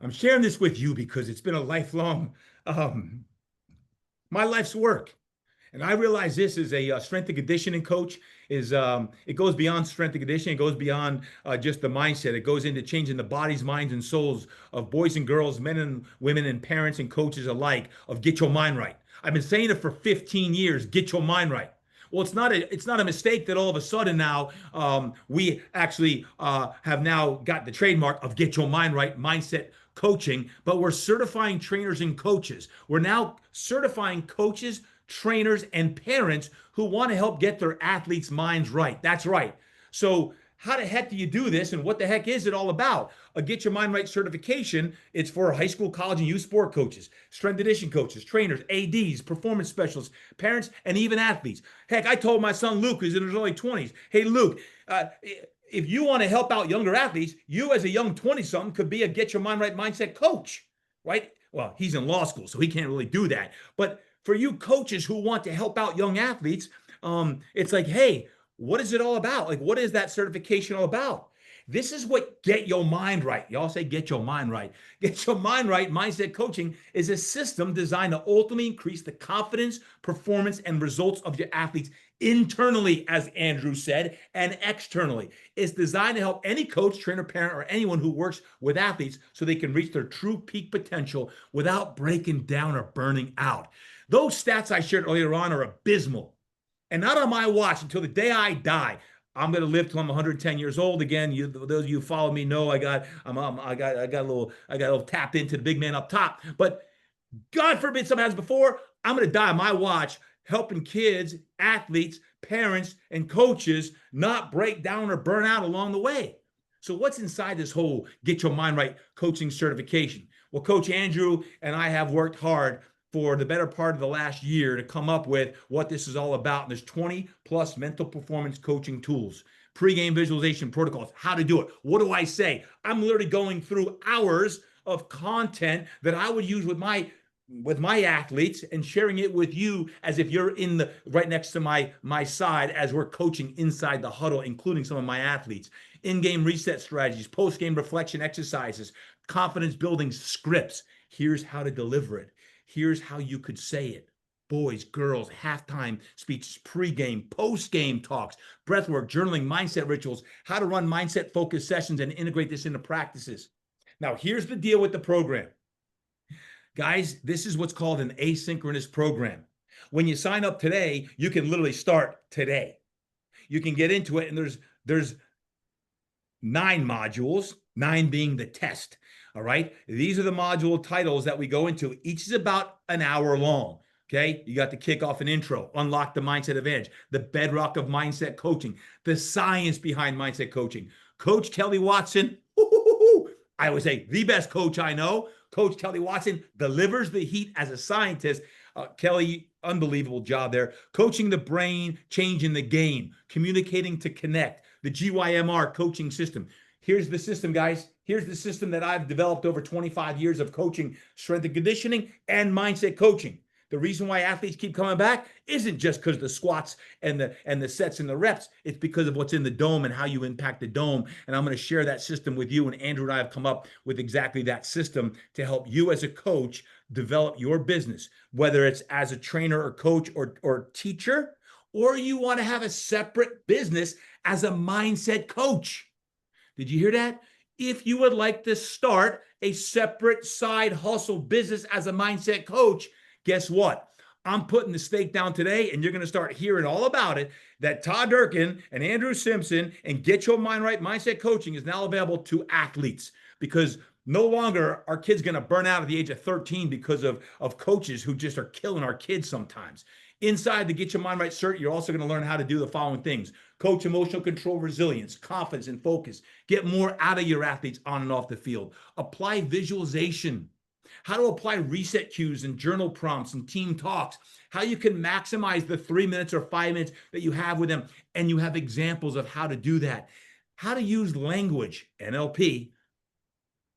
I'm sharing this with you because it's been a lifelong, my life's work. And I realize this as a strength and conditioning coach is it goes beyond strength and conditioning. It goes beyond just the mindset. It goes into changing the bodies, minds, and souls of boys and girls, men and women, and parents and coaches alike, of get your mind right. I've been saying it for 15 years, get your mind right. Well, it's not a mistake that all of a sudden now we actually have now got the trademark of Get Your Mind Right Mindset Coaching, but we're certifying trainers and coaches. We're now certifying coaches, trainers, and parents who want to help get their athletes' minds right. That's right. So how the heck do you do this, and what the heck is it all about? A Get Your Mind Right certification, it's for high school, college, and youth sport coaches, strength and conditioning coaches, trainers, ADs, performance specialists, parents, and even athletes. Heck, I told my son Luke, who's in his early 20s, hey, Luke, if you want to help out younger athletes, you as a young 20-something could be a Get Your Mind Right mindset coach, right? Well, he's in law school, so he can't really do that. But for you coaches who want to help out young athletes, it's like, hey, what is it all about? Like, what is that certification all about? This is what Get Your Mind Right. Y'all say Get Your Mind Right. Get Your Mind Right Mindset Coaching is a system designed to ultimately increase the confidence, performance, and results of your athletes internally, as Andrew said, and externally. It's designed to help any coach, trainer, parent, or anyone who works with athletes so they can reach their true peak potential without breaking down or burning out. Those stats I shared earlier on are abysmal. And not on my watch until the day I die. I'm going to live till I'm 110 years old again. Those of you who follow me know I got a little tapped into the big man up top. But God forbid something happens before, I'm going to die on my watch, helping kids, athletes, parents, and coaches not break down or burn out along the way. So what's inside this whole Get Your Mind Right coaching certification? Well, Coach Andrew and I have worked hard for the better part of the last year to come up with what this is all about. And there's 20 plus mental performance coaching tools, pre-game visualization protocols, how to do it. What do I say? I'm literally going through hours of content that I would use with my athletes and sharing it with you as if you're in the right next to my side as we're coaching inside the huddle, including some of my athletes. In-game reset strategies, post-game reflection exercises, confidence building scripts. Here's how to deliver it. Here's how you could say it. Boys, girls, halftime speeches, pregame, postgame talks, breathwork, journaling, mindset rituals, how to run mindset-focused sessions and integrate this into practices. Now, here's the deal with the program. Guys, this is what's called an asynchronous program. When you sign up today, you can literally start today. You can get into it, and there's 9 modules, 9 being the test. All right. These are the module titles that we go into. Each is about an hour long. Okay. You got the kickoff and intro, unlock the mindset advantage, the bedrock of mindset coaching, the science behind mindset coaching. Coach Kelly Watson, I would say the best coach I know. Coach Kelly Watson delivers the heat as a scientist. Kelly, unbelievable job there. Coaching the brain, changing the game, communicating to connect, the GYMR coaching system. Here's the system, guys. Here's the system that I've developed over 25 years of coaching, strength and conditioning, and mindset coaching. The reason why athletes keep coming back isn't just because of the squats and the sets and the reps. It's because of what's in the dome and how you impact the dome. And I'm going to share that system with you. And Andrew and I have come up with exactly that system to help you as a coach develop your business, whether it's as a trainer or coach or teacher, or you want to have a separate business as a mindset coach. Did you hear that? If you would like to start a separate side hustle business as a mindset coach, guess what? I'm putting the stake down today, and you're going to start hearing all about it, that Todd Durkin and Andrew Simpson and Get Your Mind Right Mindset Coaching is now available to athletes, because no longer are kids going to burn out at the age of 13 because of coaches who just are killing our kids sometimes. Inside the Get Your Mind Right cert, you're also going to learn how to do the following things: coach emotional control, resilience, confidence, and focus. Get more out of your athletes on and off the field. Apply visualization. How to apply reset cues and journal prompts and team talks. How you can maximize the 3 minutes or 5 minutes that you have with them. And you have examples of how to do that. How to use language, NLP,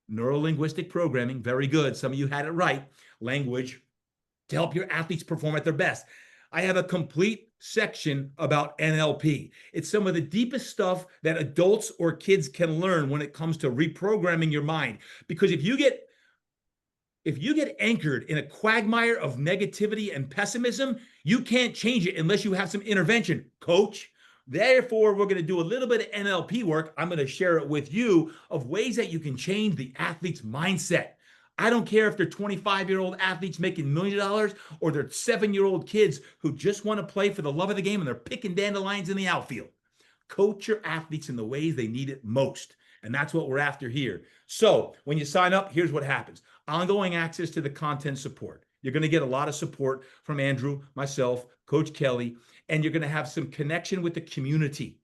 neuro-linguistic programming, very good. Some of you had it right. Language to help your athletes perform at their best. I have a complete section about NLP. It's some of the deepest stuff that adults or kids can learn when it comes to reprogramming your mind. Because if you get anchored in a quagmire of negativity and pessimism, you can't change it unless you have some intervention, coach. Therefore, we're going to do a little bit of NLP work. I'm going to share it with you of ways that you can change the athlete's mindset. I don't care if they're 25-year-old athletes making $1 million or they're 7-year-old kids who just want to play for the love of the game and they're picking dandelions in the outfield. Coach your athletes in the ways they need it most. And that's what we're after here. So when you sign up, here's what happens. Ongoing access to the content support. You're going to get a lot of support from Andrew, myself, Coach Kelly, and you're going to have some connection with the community.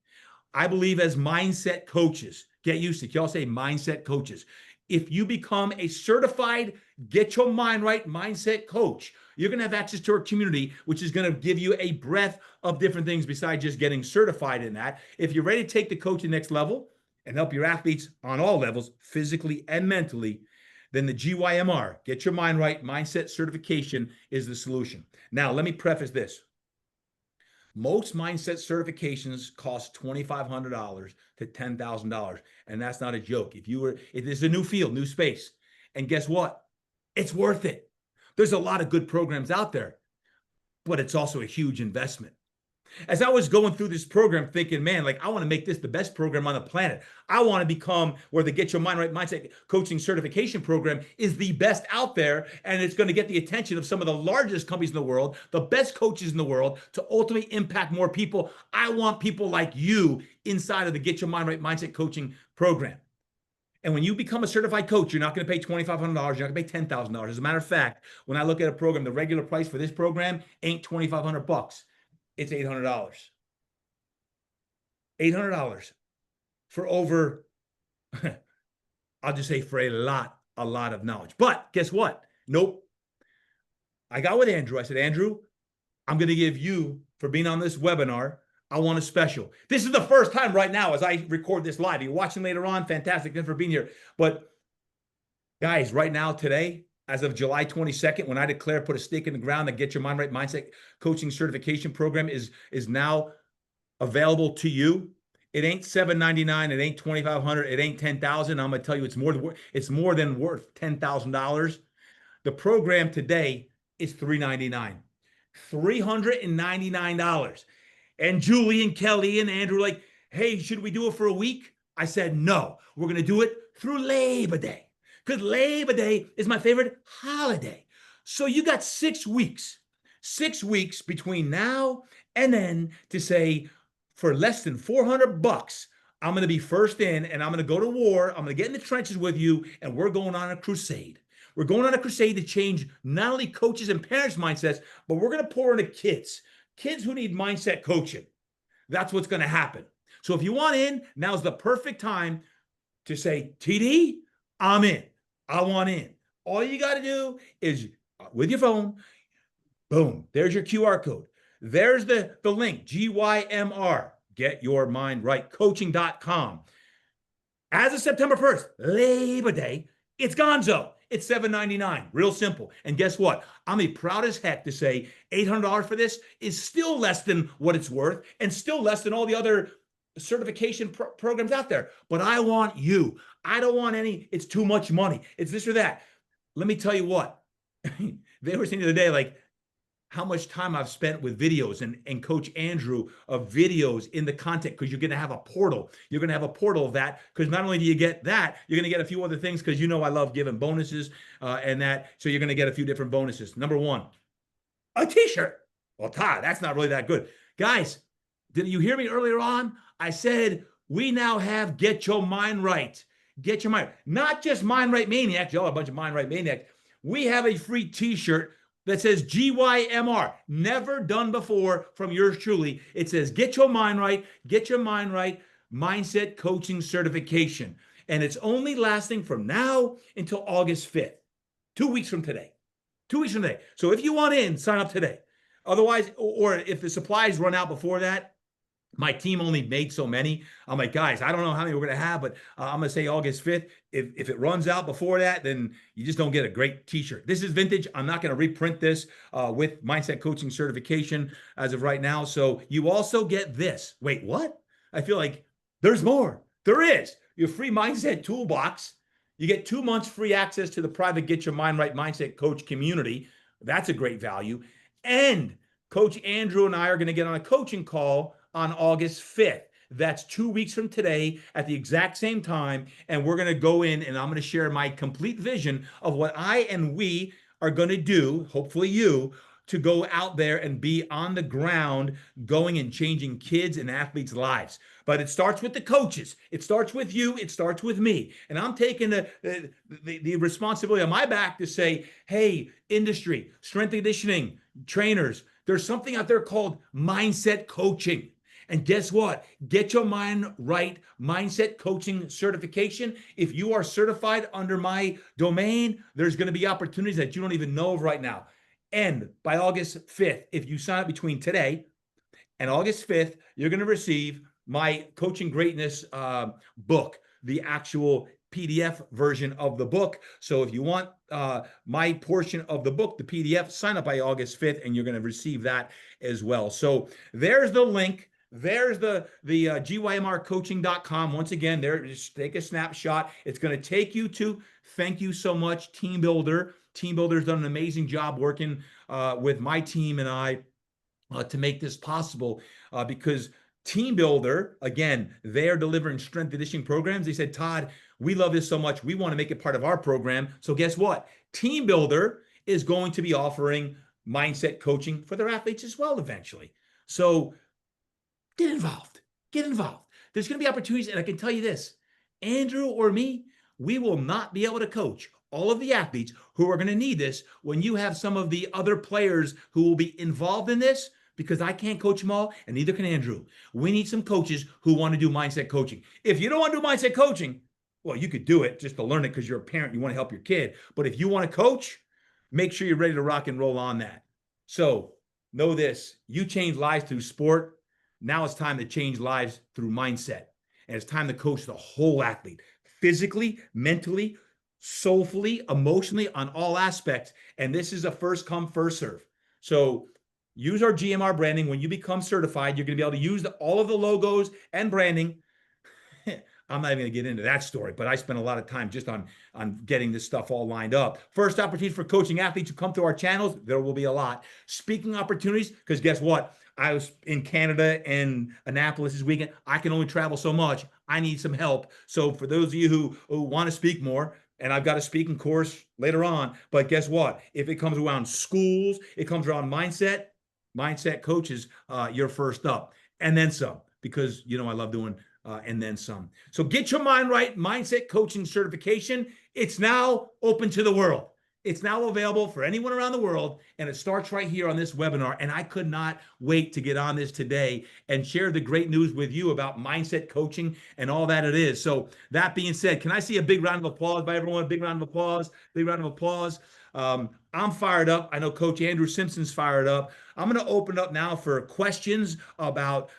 I believe as mindset coaches, get used to it. Y'all say mindset coaches. If you become a certified Get Your Mind Right mindset coach, you're going to have access to our community, which is going to give you a breadth of different things besides just getting certified in that. If you're ready to take the coaching next level and help your athletes on all levels, physically and mentally, then the GYMR, Get Your Mind Right Mindset Certification, is the solution. Now, let me preface this. Most mindset certifications cost $2,500 to $10,000. And that's not a joke. If this is a new field, new space. And guess what? It's worth it. There's a lot of good programs out there, but it's also a huge investment. As I was going through this program thinking, man, like I want to make this the best program on the planet. I want to become where the Get Your Mind Right Mindset Coaching Certification Program is the best out there. And it's going to get the attention of some of the largest companies in the world, the best coaches in the world to ultimately impact more people. I want people like you inside of the Get Your Mind Right Mindset Coaching Program. And when you become a certified coach, you're not going to pay $2,500. You're not going to pay $10,000. As a matter of fact, when I look at a program, the regular price for this program ain't $2,500. It's $800. $800 for over, I'll just say for a lot of knowledge. But guess what? Nope. I got with Andrew. I said, Andrew, I'm going to give you, for being on this webinar, I want a special. This is the first time right now as I record this live. You're watching later on. Fantastic. Thanks for being here. But guys, right now, today, as of July 22nd, when I declare, put a stake in the ground, that Get Your Mind Right Mindset Coaching Certification Program is now available to you. It ain't $799. It ain't $2,500. It ain't $10,000. I'm going to tell you, it's more than worth $10,000. The program today is $399. $399. And Julie and Kelly and Andrew like, hey, should we do it for a week? I said, no, we're going to do it through Labor Day. Because Labor Day is my favorite holiday. So you got 6 weeks between now and then to say, for less than $400, I'm going to be first in and I'm going to go to war. I'm going to get in the trenches with you and we're going on a crusade. We're going on a crusade to change not only coaches and parents' mindsets, but we're going to pour into kids who need mindset coaching. That's what's going to happen. So if you want in, now's the perfect time to say, TD, I'm in. I want in. All you got to do is with your phone, boom, there's your QR code. There's the link, GYMR, getyourmindrightcoaching.com. As of September 1st, Labor Day, it's gonzo. It's $799, real simple. And guess what? I'm the proudest heck to say $800 for this is still less than what it's worth and still less than all the other certification programs out there. But I want you. I don't want any, it's too much money. It's this or that. Let me tell you what. They were saying the other day, like, how much time I've spent with videos and Coach Andrew of videos in the content, because you're going to have a portal. You're going to have a portal of that, because not only do you get that, you're going to get a few other things, because you know I love giving bonuses and that. So you're going to get a few different bonuses. Number one, a t-shirt. Well, Todd, that's not really that good. Guys, did you hear me earlier on? I said, we now have Get Your Mind Right. Get Your Mind. Not just Mind Right Maniacs. Y'all are a bunch of Mind Right Maniacs. We have a free t-shirt that says GYMR, never done before, from yours truly. It says, Get Your Mind Right, Get Your Mind Right, Mindset Coaching Certification. And it's only lasting from now until August 5th, 2 weeks from today. 2 weeks from today. So if you want in, sign up today. Otherwise, or if the supplies run out before that, my team only made so many. I'm like, guys, I don't know how many we're going to have, but I'm going to say August 5th. If it runs out before that, then you just don't get a great t-shirt. This is vintage. I'm not going to reprint this with Mindset Coaching Certification as of right now. So you also get this. Wait, what? I feel like there's more. There is. Your free Mindset Toolbox. You get 2 months free access to the private Get Your Mind Right Mindset Coach community. That's a great value. And Coach Andrew and I are going to get on a coaching call on August 5th. That's 2 weeks from today at the exact same time. And we're going to go in and I'm going to share my complete vision of what I and we are going to do, hopefully you, to go out there and be on the ground going and changing kids and athletes' lives. But it starts with the coaches. It starts with you. It starts with me. And I'm taking the responsibility on my back to say, hey, industry, strength and conditioning, trainers, there's something out there called mindset coaching. And guess what? Get Your Mind Right Mindset Coaching Certification. If you are certified under my domain, there's going to be opportunities that you don't even know of right now. And by August 5th, if you sign up between today and August 5th, you're going to receive my Coaching Greatness book, the actual PDF version of the book. So if you want my portion of the book, the PDF, sign up by August 5th, and you're going to receive that as well. So there's the link. There's the gymrcoaching.com. Once again, there, just take a snapshot. It's going to take you to, thank you so much, Team Builder. Team Builder's done an amazing job working with my team and I to make this possible because Team Builder, again, they are delivering strength conditioning programs. They said, Todd, we love this so much. We want to make it part of our program. So guess what? Team Builder is going to be offering mindset coaching for their athletes as well eventually. So get involved. Get involved. There's going to be opportunities, and I can tell you this, Andrew or me, we will not be able to coach all of the athletes who are going to need this when you have some of the other players who will be involved in this, because I can't coach them all, and neither can Andrew. We need some coaches who want to do mindset coaching. If you don't want to do mindset coaching, well, you could do it just to learn it because you're a parent, you want to help your kid. But if you want to coach, make sure you're ready to rock and roll on that. So know this, you change lives through sport. Now it's time to change lives through mindset. And it's time to coach the whole athlete, physically, mentally, soulfully, emotionally, on all aspects. And this is a first come, first serve. So use our GMR branding. When you become certified, you're going to be able to use all of the logos and branding. I'm not even going to get into that story, but I spent a lot of time just on getting this stuff all lined up. First opportunities for coaching athletes who come through our channels. There will be a lot. Speaking opportunities, because guess what? I was in Canada and Annapolis this weekend. I can only travel so much. I need some help. So for those of you who want to speak more, and I've got a speaking course later on, but guess what? If it comes around schools, it comes around mindset coaches, you're first up. And then some, because I love doing and then some. So get your mind right, mindset coaching certification. It's now open to the world. It's now available for anyone around the world, and it starts right here on this webinar. And I could not wait to get on this today and share the great news with you about mindset coaching and all that it is. So that being said, can I see a big round of applause by everyone? Big round of applause, big round of applause. I'm fired up. I know Coach Andrew Simpson's fired up. I'm going to open up now for questions about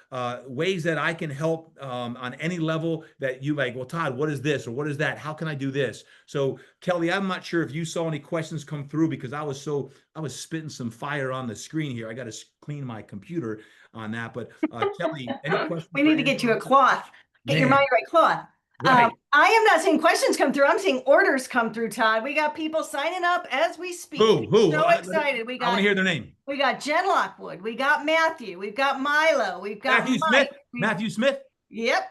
ways that I can help on any level that you like. Well, Todd, what is this or what is that? How can I do this? So Kelly, I'm not sure if you saw any questions come through because I was spitting some fire on the screen here. I got to clean my computer on that. But Kelly, any questions? We need to get you a cloth. Get your mind right cloth. Right. I am not seeing questions come through. I'm seeing orders come through, Todd. We got people signing up as we speak. Who? So excited. I want to hear their name. We got Jen Lockwood. We got Matthew. We've got Milo. We've got Matthew Mike. Smith. Matthew Smith. Yep.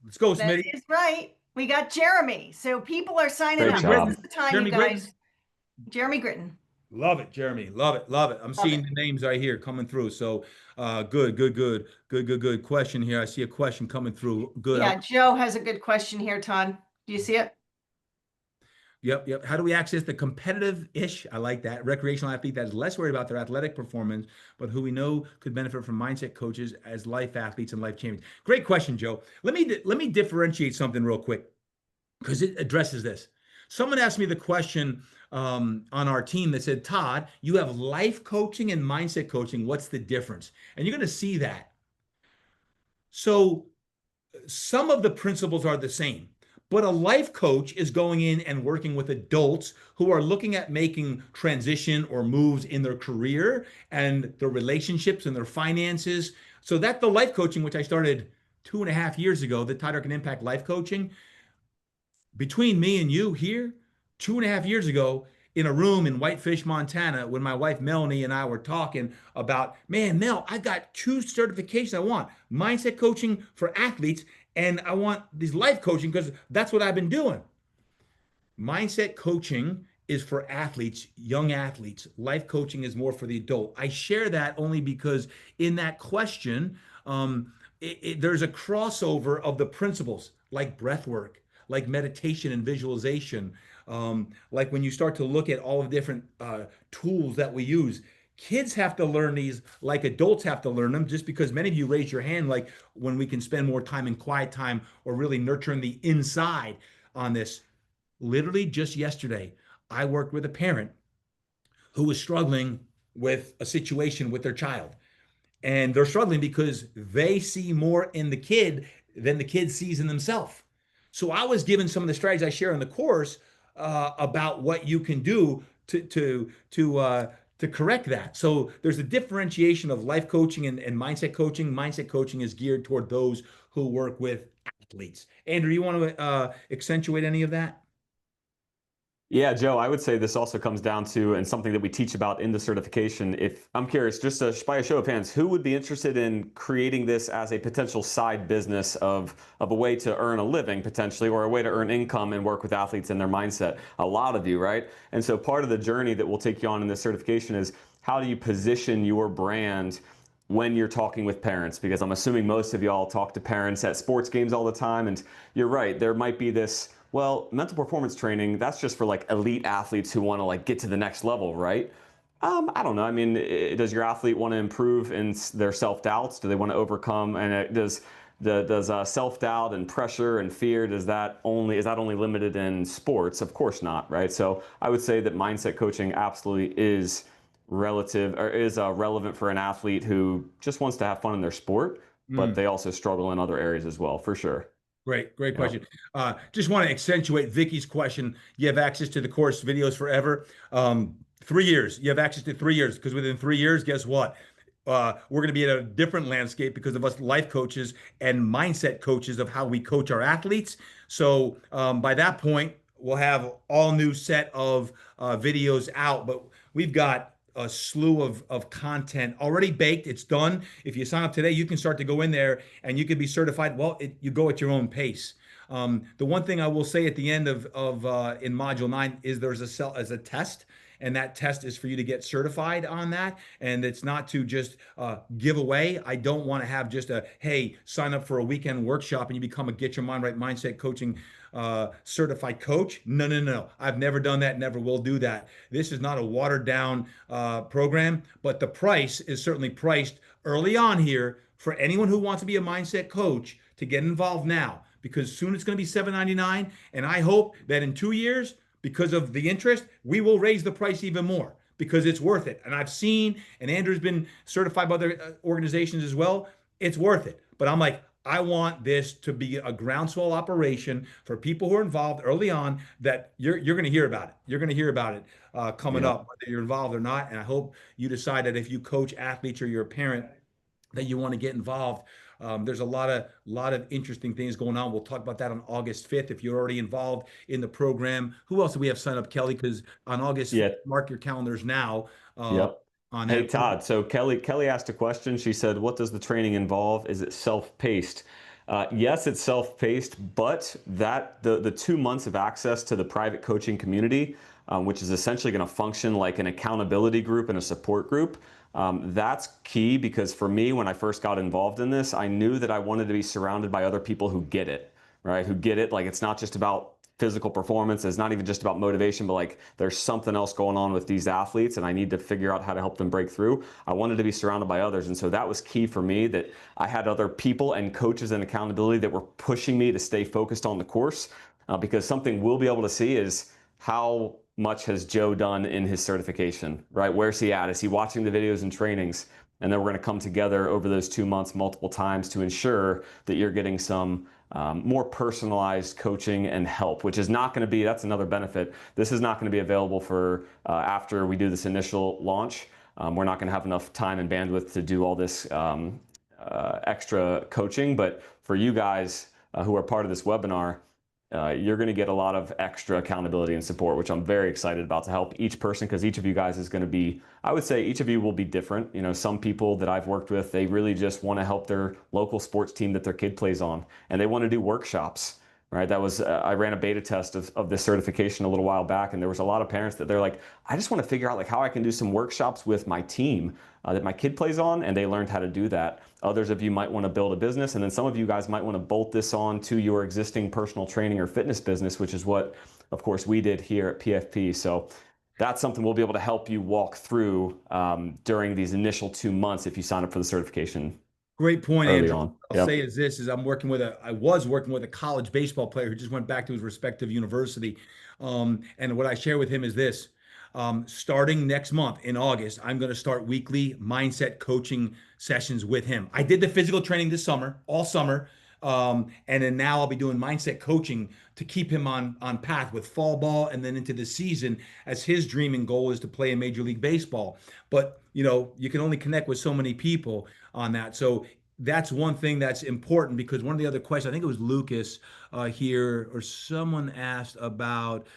Let's go, That Smitty. is right. We got Jeremy. So people are signing Great up. job. This is the time, Jeremy you guys. Gritton. Jeremy Gritton. Love it, Jeremy. Love it. Love it. I'm seeing the names right here coming through. So good question here. I see a question coming through. Good. Yeah, Joe has a good question here, Todd. Do you see it? Yep. How do we access the competitive-ish, I like that, recreational athlete that is less worried about their athletic performance, but who we know could benefit from mindset coaches as life athletes and life champions? Great question, Joe. Let me differentiate something real quick because it addresses this. Someone asked me the question on our team that said, Todd, you have life coaching and mindset coaching. What's the difference? And you're going to see that. So some of the principles are the same. But a life coach is going in and working with adults who are looking at making transition or moves in their career and their relationships and their finances. So that the life coaching, which I started 2.5 years ago, the Todd Durkin Impact Life Coaching, between me and you here, 2.5 years ago, in a room in Whitefish, Montana, when my wife Melanie and I were talking about, man, Mel, I got 2 certifications I want. Mindset coaching for athletes, and I want these life coaching because that's what I've been doing. Mindset coaching is for athletes, young athletes. Life coaching is more for the adult. I share that only because in that question, there's a crossover of the principles like breath work, like meditation and visualization, like when you start to look at all the different tools that we use. Kids have to learn these like adults have to learn them, just because many of you raise your hand like when we can spend more time in quiet time or really nurturing the inside on this. Literally just yesterday, I worked with a parent who was struggling with a situation with their child. And they're struggling because they see more in the kid than the kid sees in themselves. So I was given some of the strategies I share in the course about what you can do to correct that. So there's a differentiation of life coaching and mindset coaching. Mindset coaching is geared toward those who work with athletes. Andrew, you want to accentuate any of that? Yeah, Joe, I would say this also comes down to, and something that we teach about in the certification. If I'm curious, just by a show of hands, who would be interested in creating this as a potential side business of a way to earn a living potentially, or a way to earn income and work with athletes in their mindset? A lot of you, right? And so part of the journey that we'll take you on in this certification is, how do you position your brand when you're talking with parents? Because I'm assuming most of y'all talk to parents at sports games all the time, and you're right, there might be this, well, mental performance training, that's just for like elite athletes who want to like get to the next level, right? I don't know. I mean, does your athlete want to improve in their self-doubts? Do they want to overcome? And does self-doubt and pressure and fear, is that only limited in sports? Of course not, right? So I would say that mindset coaching absolutely is relevant for an athlete who just wants to have fun in their sport, but they also struggle in other areas as well, for sure. Great question. Just want to accentuate Vicky's question. You have access to the course videos forever. 3 years. You have access to 3 years, because within 3 years, guess what? We're going to be at a different landscape because of us life coaches and mindset coaches of how we coach our athletes. So by that point, we'll have all new set of videos out, but we've got a slew of content already baked. It's done. If you sign up today, you can start to go in there and you can be certified. Well, you go at your own pace. The one thing I will say at the end of in module 9 is there's a test, and that test is for you to get certified on that. And it's not to just give away. I don't want to have just hey, sign up for a weekend workshop and you become a Get Your Mind Right mindset coaching certified coach. No. I've never done that, never will do that. This is not a watered down program, but the price is certainly priced early on here for anyone who wants to be a mindset coach to get involved now, because soon it's going to be $7.99. And I hope that in 2 years, because of the interest, we will raise the price even more, because it's worth it. And I've seen, and Andrew's been certified by other organizations as well, it's worth it. But I'm like, I want this to be a groundswell operation for people who are involved early on, that you're going to hear about it. You're going to hear about it coming up, whether you're involved or not. And I hope you decide that if you coach athletes or you're a parent, that you want to get involved. There's a lot of interesting things going on. We'll talk about that on August 5th. If you're already involved in the program, who else do we have signed up, Kelly? Because on August 5th, mark your calendars now. On Hey, that. Todd. So Kelly asked a question. She said, what does the training involve? Is it self-paced? Yes, it's self-paced, but the 2 months of access to the private coaching community, which is essentially going to function like an accountability group and a support group, that's key, because for me, when I first got involved in this, I knew that I wanted to be surrounded by other people who get it, right? Who get it. Like, it's not just about physical performance. It's not even just about motivation, but like, there's something else going on with these athletes, and I need to figure out how to help them break through. I wanted to be surrounded by others. And so that was key for me, that I had other people and coaches and accountability that were pushing me to stay focused on the course, because something we'll be able to see is, how much has Joe done in his certification, right? Where's he at? Is he watching the videos and trainings? And then we're going to come together over those 2 months multiple times to ensure that you're getting some more personalized coaching and help, which is not going to be, that's another benefit. This is not going to be available for after we do this initial launch. We're not going to have enough time and bandwidth to do all this extra coaching. But for you guys who are part of this webinar, you're going to get a lot of extra accountability and support, which I'm very excited about, to help each person, because each of you guys is going to be, I would say each of you will be different. You know, some people that I've worked with, they really just want to help their local sports team that their kid plays on, and they want to do workshops, right? That was, I ran a beta test of this certification a little while back, and there was a lot of parents that they're like, I just want to figure out like how I can do some workshops with my team that my kid plays on, and they learned how to do that. Others of you might want to build a business, and then some of you guys might want to bolt this on to your existing personal training or fitness business, which is what, of course, we did here at PFP. So that's something we'll be able to help you walk through during these initial 2 months if you sign up for the certification. Great point, early Andrew. on. I'll say is this, is I was working with a college baseball player who just went back to his respective university. And what I share with him is this. Starting next month in August, I'm going to start weekly mindset coaching sessions with him. I did the physical training this summer, all summer. And then now I'll be doing mindset coaching to keep him on path with fall ball and then into the season, as his dream and goal is to play in Major League Baseball. But you can only connect with so many people on that. So that's one thing that's important, because one of the other questions, I think it was Lucas here, or someone asked about.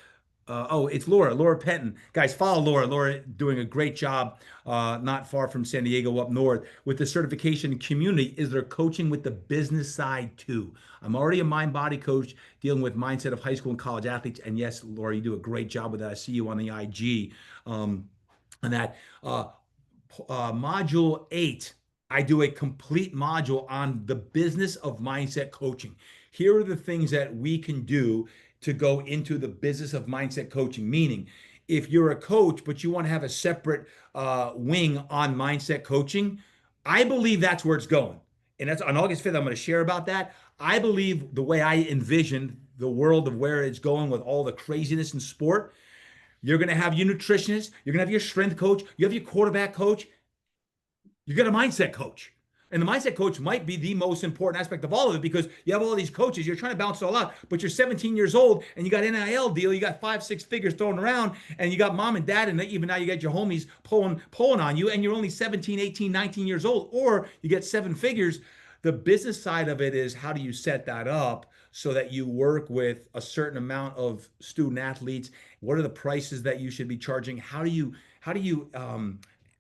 Oh, it's Laura Penton. Guys, follow Laura. Laura doing a great job, not far from San Diego up north with the certification community. Is there coaching with the business side too? I'm already a mind body coach dealing with mindset of high school and college athletes. And yes, Laura, you do a great job with that. I see you on the IG on that. Module 8, I do a complete module on the business of mindset coaching. Here are the things that we can do to go into the business of mindset coaching. Meaning, if you're a coach, but you want to have a separate wing on mindset coaching, I believe that's where it's going. And that's on August 5th, I'm going to share about that. I believe the way I envision the world of where it's going with all the craziness in sport, you're going to have your nutritionist, you're going to have your strength coach, you have your quarterback coach, you got a mindset coach. And the mindset coach might be the most important aspect of all of it, because you have all these coaches, you're trying to bounce it all out, but you're 17 years old and you got NIL deal, you got 5-6 figures thrown around, and you got mom and dad, and even now you got your homies pulling on you, and you're only 17, 18, 19 years old, or you get 7 figures. The business side of it is, how do you set that up so that you work with a certain amount of student athletes? What are the prices that you should be charging? How do you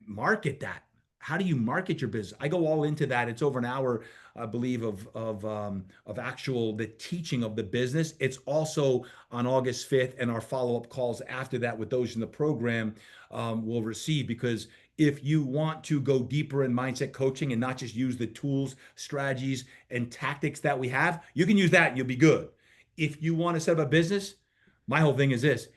market that? How do you market your business? I go all into that. It's over an hour, I believe, of actual the teaching of the business. It's also on August 5th, and our follow-up calls after that with those in the program will receive. Because if you want to go deeper in mindset coaching and not just use the tools, strategies, and tactics that we have, you can use that and you'll be good. If you want to set up a business, my whole thing is this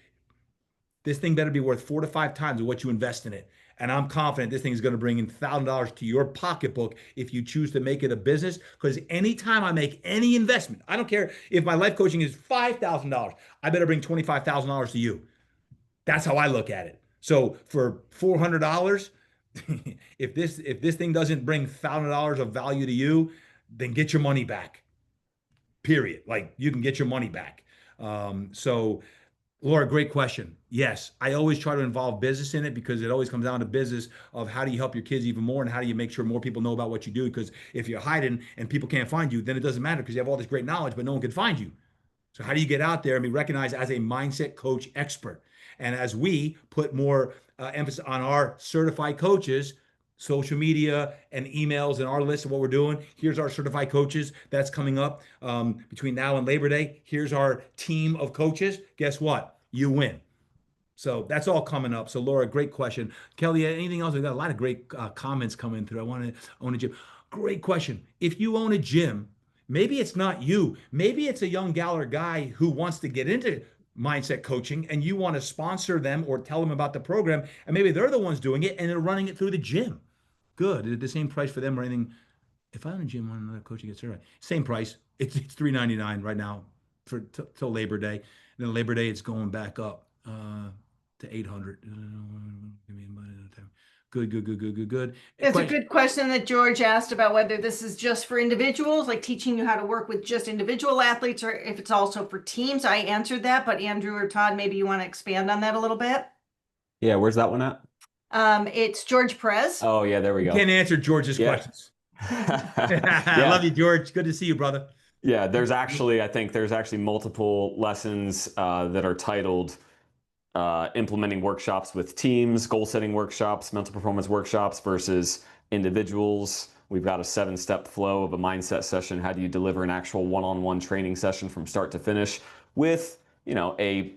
thing better be worth 4 to 5 times of what you invest in it. And I'm confident this thing is going to bring in $1,000 to your pocketbook if you choose to make it a business. Because anytime I make any investment, I don't care if my life coaching is $5,000, I better bring $25,000 to you. That's how I look at it. So for $400, if this thing doesn't bring $1,000 of value to you, then get your money back. Period. Like, you can get your money back. So Laura, great question. Yes, I always try to involve business in it, because it always comes down to business of how do you help your kids even more, and how do you make sure more people know about what you do? Because if you're hiding and people can't find you, then it doesn't matter, because you have all this great knowledge, but no one can find you. So how do you get out there and be recognized as a mindset coach expert? And as we put more emphasis on our certified coaches, social media and emails and our list of what we're doing. Here's our certified coaches that's coming up between now and Labor Day. Here's our team of coaches. Guess what? You win. So that's all coming up. So Laura, great question. Kelly, anything else? We've got a lot of great comments coming through. I want to own a gym. Great question. If you own a gym, maybe it's not you. Maybe it's a young gal or guy who wants to get into mindset coaching, and you want to sponsor them or tell them about the program, and maybe they're the ones doing it and they're running it through the gym. Good. Is it the same price for them or anything? If I own a gym, want another coaching get certified. Same price. It's $399 right now for till Labor Day. And then Labor Day, it's going back up to $800. Good. It's a good question that George asked about whether this is just for individuals, like teaching you how to work with just individual athletes, or if it's also for teams. I answered that, but Andrew or Todd, maybe you want to expand on that a little bit. Yeah, where's that one at? It's George Perez. Oh, yeah, there we go. Can't answer George's questions. I love you, George. Good to see you, brother. Yeah, I think there's actually multiple lessons that are titled implementing workshops with teams, goal setting workshops, mental performance workshops versus individuals. We've got a 7-step flow of a mindset session. How do you deliver an actual one-on-one training session from start to finish with, a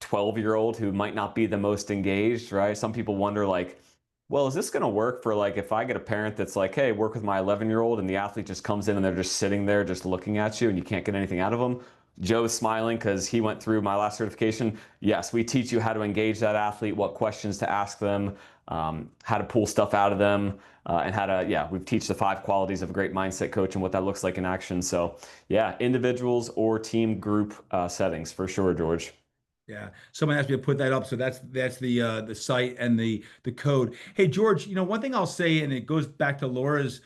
12-year-old who might not be the most engaged, right? Some people wonder, like, well, is this going to work for, like, if I get a parent that's like, hey, work with my 11-year-old, and the athlete just comes in and they're just sitting there just looking at you and you can't get anything out of them? Joe's smiling because he went through my last certification. Yes, we teach you how to engage that athlete, what questions to ask them, how to pull stuff out of them, and how to, we teach the 5 qualities of a great mindset coach and what that looks like in action. So yeah, individuals or team group settings for sure, George. Yeah, someone asked me to put that up, so that's the site and the code. Hey, George, one thing I'll say, and it goes back to Laura's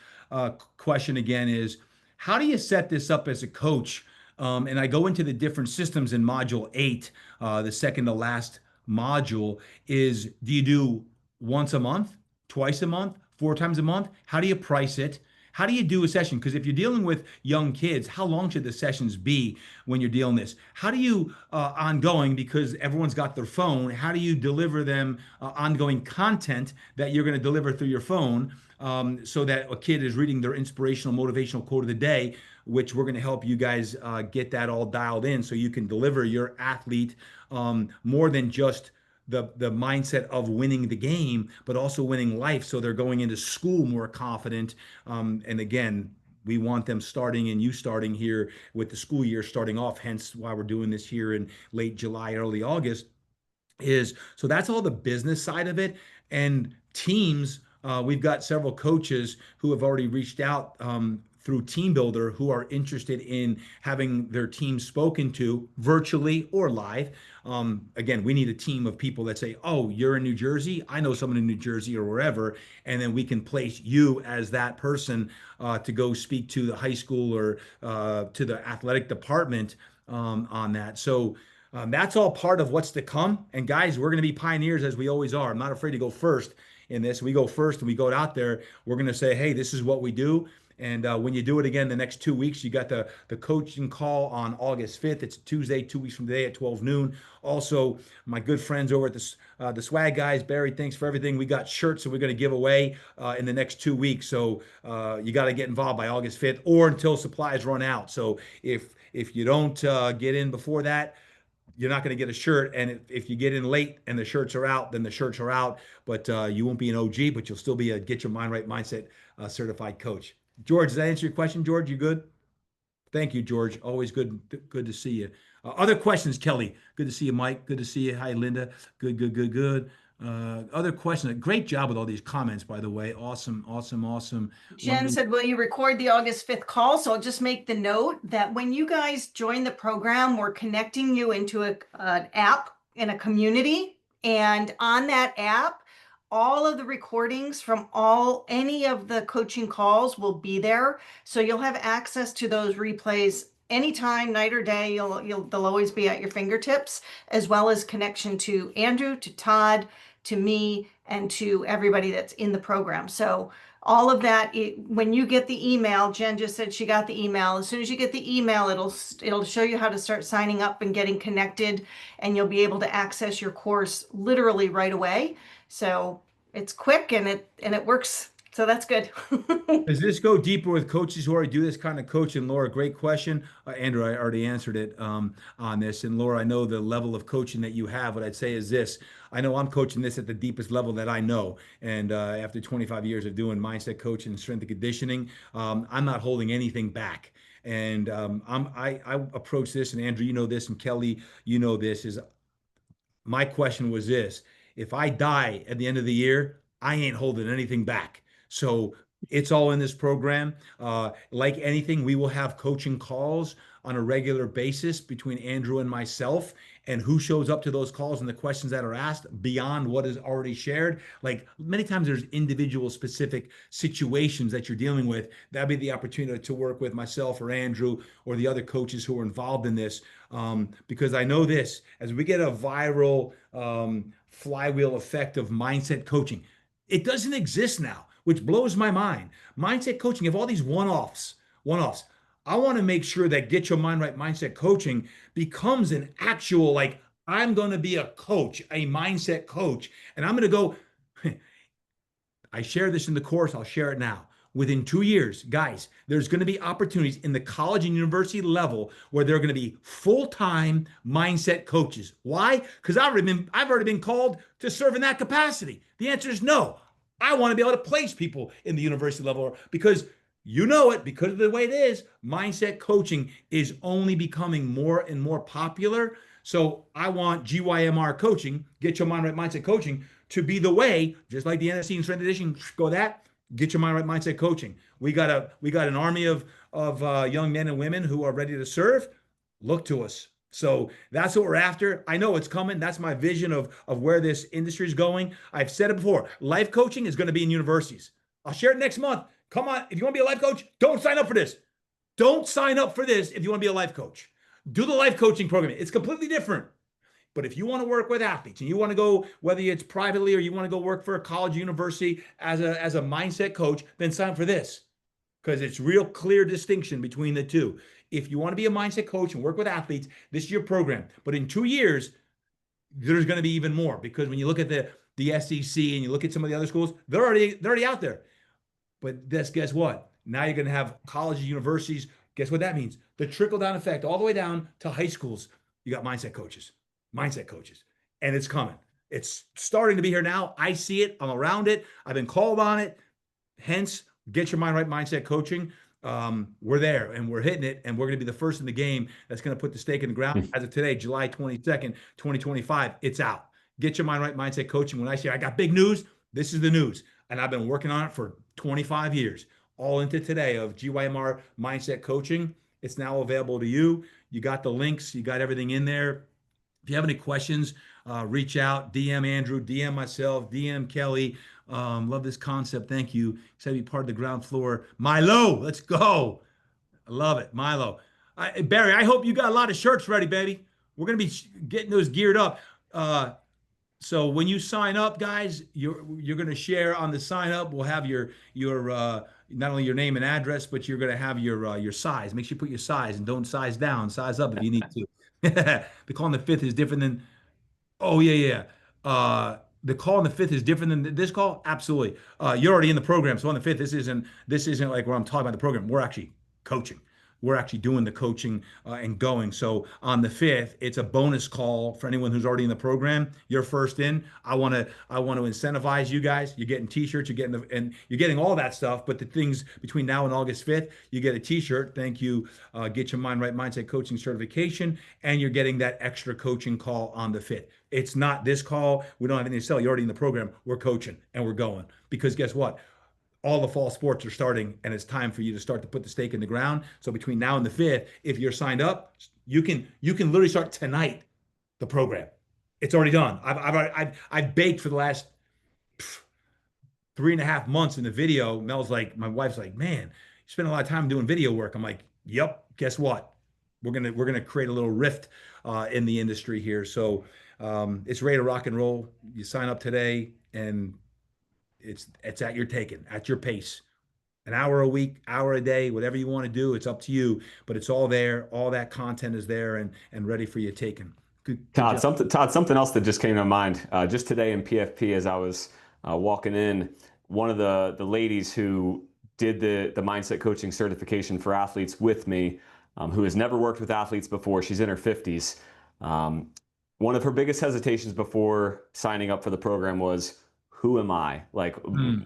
question again, is how do you set this up as a coach? And I go into the different systems in module 8, the second to last module is, do you do once a month, twice a month, 4 times a month? How do you price it? How do you do a session? Because if you're dealing with young kids, how long should the sessions be when you're dealing this? How do you ongoing, because everyone's got their phone, how do you deliver them ongoing content that you're going to deliver through your phone, so that a kid is reading their inspirational, motivational quote of the day, which we're going to help you guys get that all dialed in so you can deliver your athlete more than just the mindset of winning the game, but also winning life. So they're going into school more confident. And again, we want them starting, and you starting here with the school year starting off, hence why we're doing this here in late July, early August, is so that's all the business side of it. And teams, we've got several coaches who have already reached out through TeamBuildr who are interested in having their team spoken to virtually or live. Again, we need a team of people that say, oh, you're in New Jersey, I know someone in New Jersey or wherever, and then we can place you as that person to go speak to the high school or to the athletic department on that. So that's all part of what's to come. And guys, we're going to be pioneers as we always are. I'm not afraid to go first in this. We go first and we go out there. We're going to say, hey, this is what we do. And when you do it again the next 2 weeks, you got the coaching call on August 5th. It's Tuesday, 2 weeks from today at 12 noon. Also, my good friends over at the Swag Guys, Barry, thanks for everything. We got shirts that we're going to give away in the next 2 weeks. So you got to get involved by August 5th or until supplies run out. So if you don't get in before that, you're not going to get a shirt. And if you get in late and the shirts are out, then the shirts are out. But you won't be an OG, but you'll still be a Get Your Mind Right Mindset certified coach. George, does that answer your question, George? You good? Thank you, George. Always good to see you. Other questions, Kelly? Good to see you, Mike. Good to see you. Hi, Linda. Good. Other questions? Great job with all these comments, by the way. Awesome. Jen said, will you record the August 5th call? So I'll just make the note that when you guys join the program, we're connecting you into an app in a community. And on that app, all of the recordings from any of the coaching calls will be there. So you'll have access to those replays anytime, night or day. They'll always be at your fingertips, as well as connection to Andrew, to Todd, to me, and to everybody that's in the program. So all of that, when you get the email, Jen just said she got the email. As soon as you get the email, it'll show you how to start signing up and getting connected, and you'll be able to access your course literally right away. So it's quick and it works. So that's good. Does this go deeper with coaches who already do this kind of coaching? Laura, great question. Andrew, I already answered it on this. And Laura, I know the level of coaching that you have. What I'd say is this. I know I'm coaching this at the deepest level that I know. And after 25 years of doing mindset coaching and strength and conditioning, I'm not holding anything back. And I approach this, and Andrew, you know this, and Kelly, you know this, is my question was this: if I die at the end of the year, I ain't holding anything back. So it's all in this program. Like anything, we will have coaching calls on a regular basis between Andrew and myself, and who shows up to those calls and the questions that are asked beyond what is already shared. Like many times there's individual specific situations that you're dealing with. That'd be the opportunity to work with myself or Andrew or the other coaches who are involved in this. Because I know this, as we get a viral flywheel effect of mindset coaching, it doesn't exist now, which blows my mind. Mindset coaching, have all these one-offs. I want to make sure that Get Your Mind Right Mindset coaching becomes an actual, like, I'm going to be a coach, a mindset coach, and I'm going to go, I share this in the course, I'll share it now. Within 2 years, guys, there's going to be opportunities in the college and university level where they're going to be full-time mindset coaches. Why? Because I've already been called to serve in that capacity. The answer is no. I want to be able to place people in the university level because you know it, because of the way it is, mindset coaching is only becoming more and more popular. So I want GYMR coaching, Get Your Mind Right Mindset coaching, to be the way, just like the NFC and strength conditioning, go that, Get Your Mind Right Mindset coaching. We got an army of young men and women who are ready to serve. Look to us. So that's what we're after. I know it's coming. That's my vision of where this industry is going. I've said it before. Life coaching is going to be in universities. I'll share it next month. Come on. If you want to be a life coach, don't sign up for this. Don't sign up for this if you want to be a life coach. Do the life coaching program. It's completely different. But if you want to work with athletes and you want to go, whether it's privately or you want to go work for a college, university as a mindset coach, then sign up for this, because it's real clear distinction between the two. If you want to be a mindset coach and work with athletes, this is your program. But in 2 years, there's going to be even more, because when you look at the SEC and you look at some of the other schools, they're already out there. But guess what? Now you're going to have colleges, universities. Guess what that means? The trickle-down effect all the way down to high schools. You got mindset coaches, and it's coming. It's starting to be here now. I see it. I'm around it. I've been called on it. Hence, Get Your Mind Right Mindset Coaching. We're there and we're hitting it, and we're going to be the first in the game that's going to put the stake in the ground. As of today, July 22nd, 2025, it's out. Get Your Mind Right Mindset Coaching. When I say I got big news, this is the news. And I've been working on it for 25 years, all into today of GYMR Mindset Coaching. It's now available to you. You got the links, you got everything in there. If you have any questions, reach out, DM Andrew, DM myself, DM Kelly. Love this concept. Thank you. Excited to be part of the ground floor. Milo, let's go. I love it. Milo. Barry, I hope you got a lot of shirts ready, baby. We're going to be getting those geared up. So when you sign up, guys, you're going to share on the sign up. We'll have your not only your name and address, but you're going to have your size. Make sure you put your size and don't size down, size up if you need to. The call on the fifth is different than. Oh yeah. The call on the fifth is different than this call. Absolutely. You're already in the program, so on the fifth, this isn't like where I'm talking about the program. We're actually coaching. We're actually doing the coaching and going. So on the 5th, it's a bonus call for anyone who's already in the program. You're first in. I want to incentivize you guys. You're getting t-shirts, and you're getting all that stuff. But the things between now and August 5th, you get a t-shirt. Thank you. Get Your Mind Right Mindset Coaching certification, and you're getting that extra coaching call on the 5th. It's not this call. We don't have anything to sell. You're already in the program. We're coaching and we're going, because guess what? All the fall sports are starting, and it's time for you to start to put the stake in the ground. So between now and the 5th, if you're signed up, you can literally start tonight the program. It's already done. I've baked for the last 3.5 months in the video. Mel's like, my wife's like, man, you spend a lot of time doing video work. I'm like, yep. Guess what? We're gonna create a little rift in the industry here. So it's ready to rock and roll. You sign up today, and it's at your taking, at your pace. An hour a week, hour a day, whatever you want to do, it's up to you. But it's all there. All that content is there and ready for you taken. Good Todd, job. something else that just came to mind. Just today in PFP, as I was walking in, one of the ladies who did the mindset coaching certification for athletes with me, who has never worked with athletes before, she's in her 50s. One of her biggest hesitations before signing up for the program was, who am I? Like,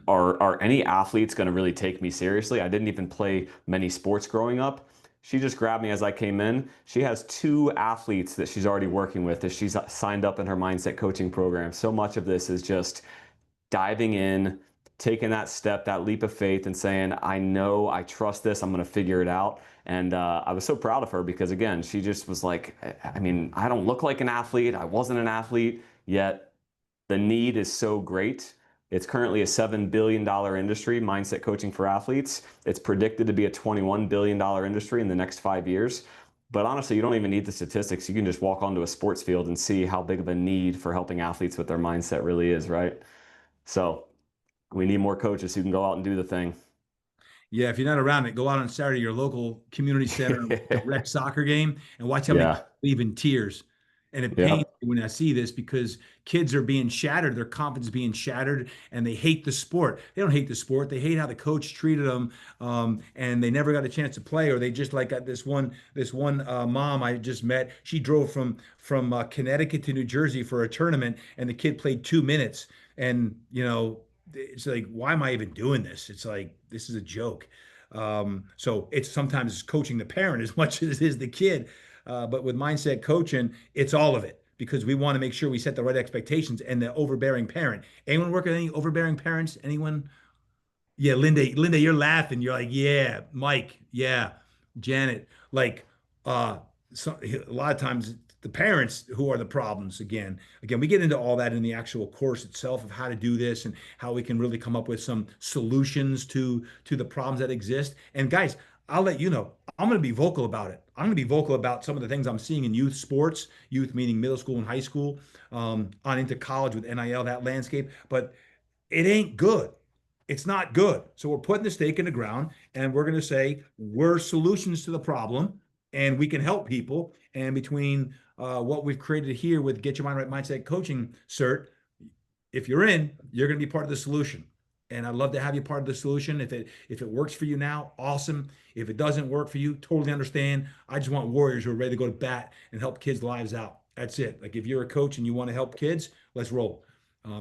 are any athletes going to really take me seriously? I didn't even play many sports growing up. She just grabbed me as I came in. She has 2 athletes that she's already working with that she's signed up in her mindset coaching program. So much of this is just diving in, taking that step, that leap of faith, and saying, I know, I trust this, I'm going to figure it out. And I was so proud of her, because again, she just was like, I mean, I don't look like an athlete. I wasn't an athlete, yet the need is so great. It's currently a $7 billion industry, mindset coaching for athletes. It's predicted to be a $21 billion industry in the next 5 years. But honestly, you don't even need the statistics. You can just walk onto a sports field and see how big of a need for helping athletes with their mindset really is, right? So we need more coaches who can go out and do the thing. Yeah, if you're not around it, go out on Saturday, your local community center, the rec soccer game, and watch how many people leave in tears. And it pains me when I see this, because kids are being shattered, their confidence is being shattered, and they hate the sport. They don't hate the sport. They hate how the coach treated them, and they never got a chance to play, or they just like got this one mom I just met. She drove from Connecticut to New Jersey for a tournament, and the kid played 2 minutes. And, it's like, why am I even doing this? It's like, this is a joke. So it's sometimes coaching the parent as much as it is the kid. But with mindset coaching, it's all of it, because we want to make sure we set the right expectations. And the overbearing parent. Anyone work with any overbearing parents? Anyone? Yeah, Linda, you're laughing. You're like, yeah, Mike, yeah, Janet. Like, so a lot of times the parents who are the problems. Again, we get into all that in the actual course itself of how to do this and how we can really come up with some solutions to the problems that exist. And guys, I'll let you know. I'm going to be vocal about it. I'm going to be vocal about some of the things I'm seeing in youth sports, youth meaning middle school and high school, on into college with NIL, that landscape. But it ain't good. It's not good. So we're putting the stake in the ground and we're going to say we're solutions to the problem and we can help people. And between what we've created here with Get Your Mind Right Mindset Coaching Cert, if you're in, you're going to be part of the solution. And I'd love to have you part of the solution. If it works for you now, awesome. If it doesn't work for you, totally understand. I just want warriors who are ready to go to bat and help kids' lives out. That's it. Like if you're a coach and you want to help kids, let's roll,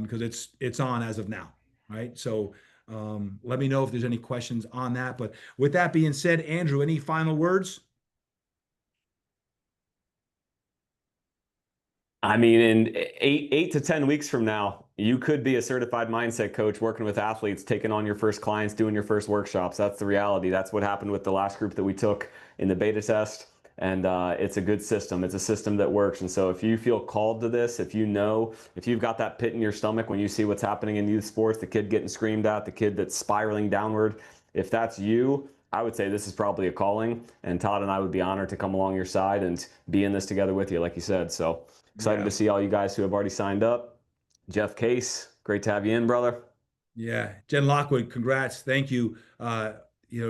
because it's on as of now, right? So let me know if there's any questions on that. But with that being said, Andrew, any final words? I mean, in 8 to 10 weeks from now, you could be a certified mindset coach working with athletes, taking on your first clients, doing your first workshops. That's the reality. That's what happened with the last group that we took in the beta test. And it's a good system. It's a system that works. And so if you feel called to this, if you've got that pit in your stomach when you see what's happening in youth sports, the kid getting screamed at, the kid that's spiraling downward, if that's you, I would say this is probably a calling. And Todd and I would be honored to come along your side and be in this together with you, like you said. So excited to see all you guys who have already signed up. Jeff Case, great to have you in, brother. Yeah, Jen Lockwood, congrats. Thank you.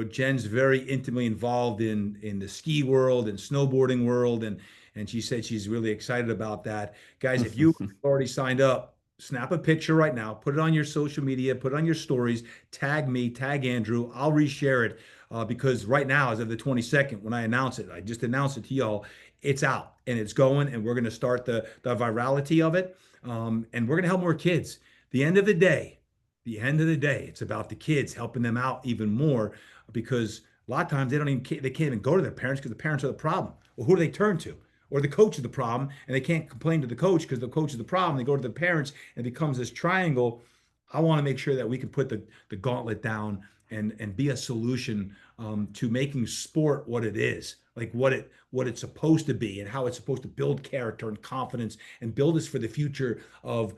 Jen's very intimately involved in the ski world and snowboarding world, and she said she's really excited about that. Guys, if you already signed up, snap a picture right now, put it on your social media, put it on your stories, tag me, tag Andrew. I'll reshare it because right now, as of the 22nd, when I announce it, I just announced it to y'all, it's out and it's going, and we're going to start the virality of it, and we're going to help more kids. The end of the day, it's about the kids, helping them out even more, because a lot of times they can't even go to their parents because the parents are the problem. Well, who do they turn to? Or the coach is the problem, and they can't complain to the coach because the coach is the problem. They go to the parents, and it becomes this triangle. I want to make sure that we can put the gauntlet down and be a solution to making sport what it is, like what it's supposed to be, and how it's supposed to build character and confidence and build us for the future of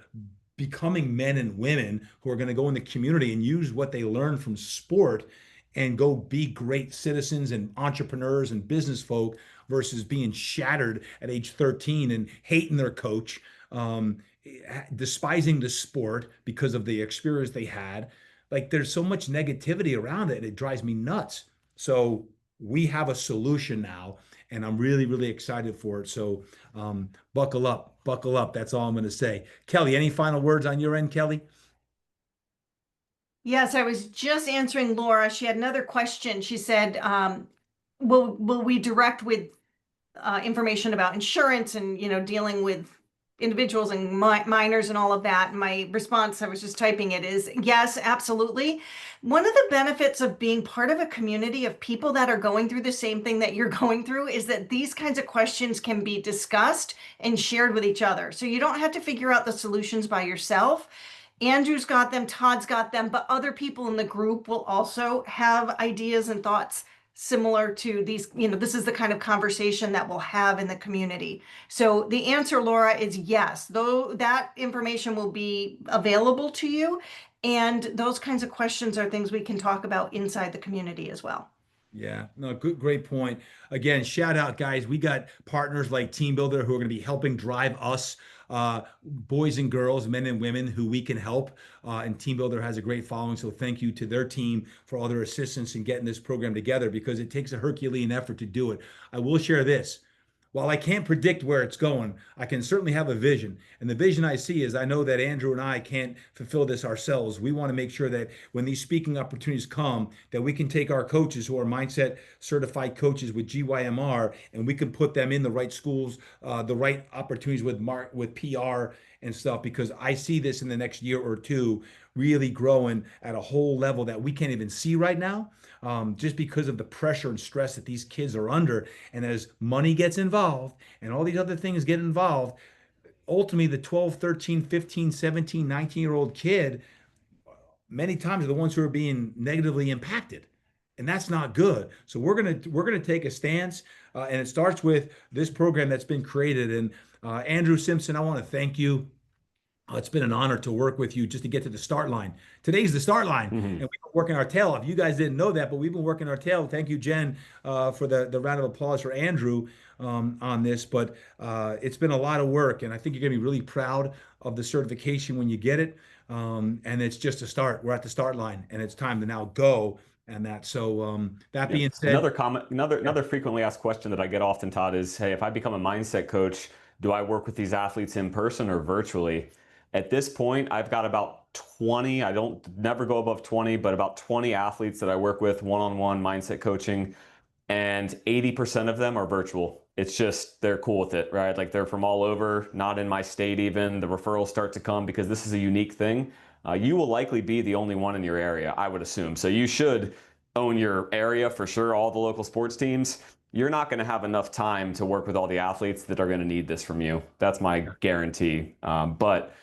becoming men and women who are going to go in the community and use what they learn from sport and go be great citizens and entrepreneurs and business folk, versus being shattered at age 13 and hating their coach, despising the sport because of the experience they had. Like there's so much negativity around it, it drives me nuts. So we have a solution now, and I'm really, really excited for it. So buckle up, buckle up. That's all I'm going to say. Kelly, any final words on your end, Kelly? Yes, I was just answering Laura. She had another question. She said, will we direct with information about insurance and, dealing with individuals and minors and all of that? And my response, I was just typing it, is yes, absolutely. One of the benefits of being part of a community of people that are going through the same thing that you're going through is that these kinds of questions can be discussed and shared with each other. So you don't have to figure out the solutions by yourself. Andrew's got them, Todd's got them, but other people in the group will also have ideas and thoughts similar to these. This is the kind of conversation that we'll have in the community. So the answer, Laura, is yes, though that information will be available to you. And those kinds of questions are things we can talk about inside the community as well. Yeah, no, great point. Again, shout out, guys. We got partners like Team Builder who are going to be helping drive us, boys and girls, men and women who we can help. And Team Builder has a great following. So thank you to their team for all their assistance in getting this program together, because it takes a Herculean effort to do it. I will share this. While I can't predict where it's going, I can certainly have a vision. And the vision I see is, I know that Andrew and I can't fulfill this ourselves. We want to make sure that when these speaking opportunities come, that we can take our coaches who are mindset certified coaches with GYMR, and we can put them in the right schools, the right opportunities with PR and stuff, because I see this in the next year or two really growing at a whole level that we can't even see right now. Just because of the pressure and stress that these kids are under. And as money gets involved and all these other things get involved, ultimately the 12, 13, 15, 17, 19-year-old kid many times are the ones who are being negatively impacted. And that's not good. So we're gonna take a stance, and it starts with this program that's been created. And Andrew Simpson, I want to thank you. It's been an honor to work with you just to get to the start line. Today's the start line, and we've been working our tail off. You guys didn't know that, but we've been working our tail. Thank you, Jen, for the round of applause for Andrew on this. But it's been a lot of work, and I think you're going to be really proud of the certification when you get it. And it's just a start. We're at the start line, and it's time to now go. And that. So that Yeah. being said, Another comment, another frequently asked question that I get often, Todd, is, hey, if I become a mindset coach, do I work with these athletes in person or virtually? At this point, I've got about 20. I don't never go above 20, but about 20 athletes that I work with one-on-one mindset coaching, and 80% of them are virtual. It's just they're cool with it, right? Like they're from all over, not in my state even. The referrals start to come because this is a unique thing. You will likely be the only one in your area, I would assume. So you should own your area for sure, all the local sports teams. You're not going to have enough time to work with all the athletes that are going to need this from you. That's my guarantee. But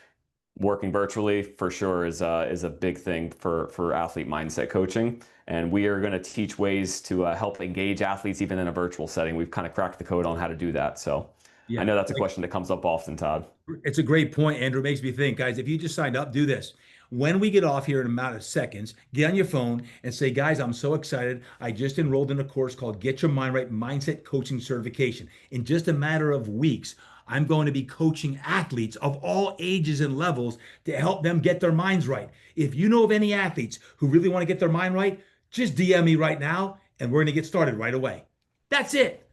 working virtually for sure is a big thing for athlete mindset coaching. And we are going to teach ways to help engage athletes even in a virtual setting. We've kind of cracked the code on how to do that. So yeah, I know that's a question that comes up often, Todd. it's a great point, Andrew. It makes me think, guys, if you just signed up, do this. When we get off here in a matter of seconds, get on your phone and say, guys, I'm so excited. I just enrolled in a course called Get Your Mind Right Mindset Coaching Certification. In just a matter of weeks, I'm going to be coaching athletes of all ages and levels to help them get their minds right. If you know of any athletes who really want to get their mind right, just DM me right now and we're going to get started right away. That's it.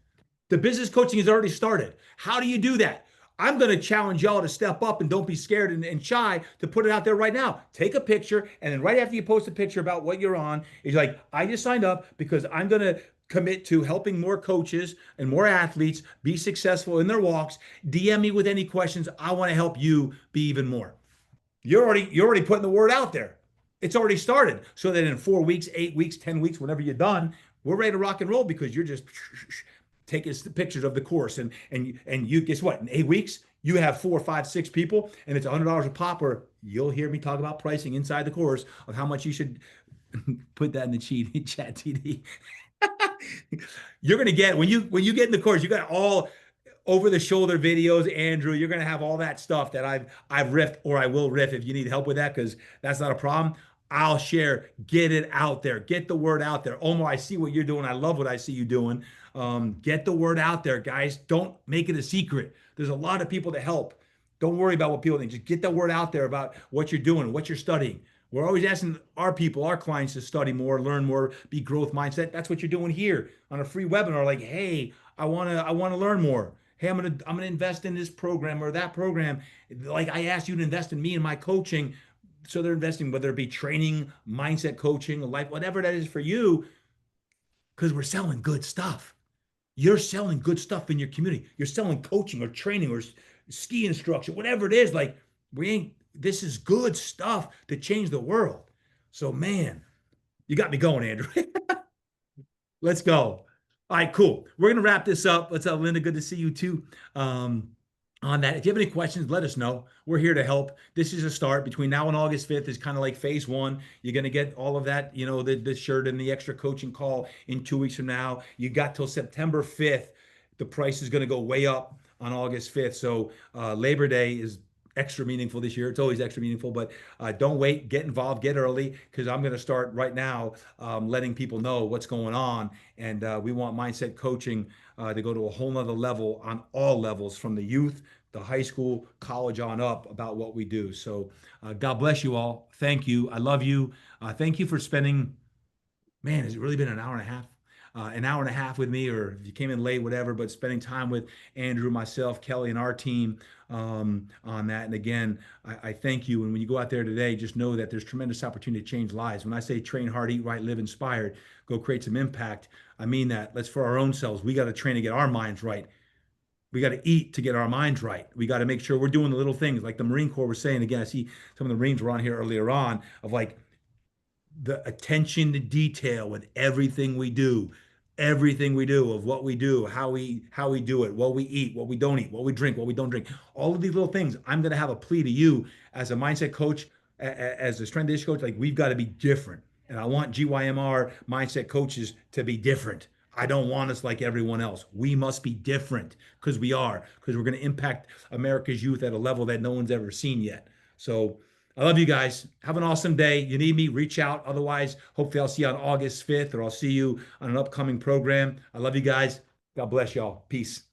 The business coaching has already started. How do you do that? I'm going to challenge y'all to step up and don't be scared and shy to put it out there right now. Take a picture, and then right after you post a picture about what you're on, it's like, I just signed up because I'm going to commit to helping more coaches and more athletes be successful in their walks. DM me with any questions. I want to help you be even more. You're already putting the word out there. It's already started. So that in 4 weeks, 8 weeks, 10 weeks, whenever you're done, we're ready to rock and roll because you're just taking pictures of the course. And you guess what? In 8 weeks, you have 4, 5, 6 people, and it's $100 a pop, or you'll hear me talk about pricing inside the course of how much you should put that in the chat TD. You're gonna get when you get in the course, you got all over the shoulder videos, Andrew. You're gonna have all that stuff that I've riffed, or I will riff if you need help with that, because that's not a problem. I'll share. Get it out there. Get the word out there. Omar, I see what you're doing. I love what I see you doing. Get the word out there, guys. Don't make it a secret. There's a lot of people to help. Don't worry about what people think. Just get the word out there about what you're doing, what you're studying. We're always asking our people, our clients, to study more, learn more, be growth mindset. That's what you're doing here on a free webinar. Like, hey, I wanna learn more. Hey, I'm gonna invest in this program or that program. Like I asked you to invest in me and my coaching. So they're investing, whether it be training, mindset coaching, life, whatever that is for you, because we're selling good stuff. You're selling good stuff in your community. You're selling coaching or training or ski instruction, whatever it is. Like this is good stuff to change the world. So man, you got me going, Andrew. Let's go. All right, cool. We're going to wrap this up. Let's Linda, good to see you too. On that. If you have any questions, let us know. We're here to help. This is a start. Between now and August 5th is kind of like phase one. You're going to get all of that, the shirt and the extra coaching call in 2 weeks from now. You got till September 5th. The price is going to go way up on August 5th. So Labor Day is extra meaningful this year. It's always extra meaningful, but don't wait. Get involved. Get early, because I'm going to start right now letting people know what's going on. And we want mindset coaching to go to a whole nother level on all levels, from the youth, the high school, college on up, about what we do. So God bless you all. Thank you. I love you. Thank you for spending, man, has it really been an hour and a half? An hour and a half with me, or if you came in late, whatever, but spending time with Andrew, myself, Kelly, and our team on that. And again, I thank you. And when you go out there today, just know that there's tremendous opportunity to change lives. When I say train hard, eat right, live inspired, go create some impact, I mean that. Let's, for our own selves, we got to train to get our minds right. We got to eat to get our minds right. We got to make sure we're doing the little things like the Marine Corps was saying. Again, I see some of the Marines were on here earlier on, of like the attention to detail with everything we do of what we do, how we do it, what we eat, what we don't eat, what we drink, what we don't drink, all of these little things. I'm going to have a plea to you as a mindset coach, as a strength conditioning coach. Like, we've got to be different. And I want GYMR mindset coaches to be different. I don't want us like everyone else. We must be different, because we're going to impact America's youth at a level that no one's ever seen yet. So I love you guys. Have an awesome day. You need me, reach out. Otherwise, hopefully I'll see you on August 5th, or I'll see you on an upcoming program. I love you guys. God bless y'all. Peace.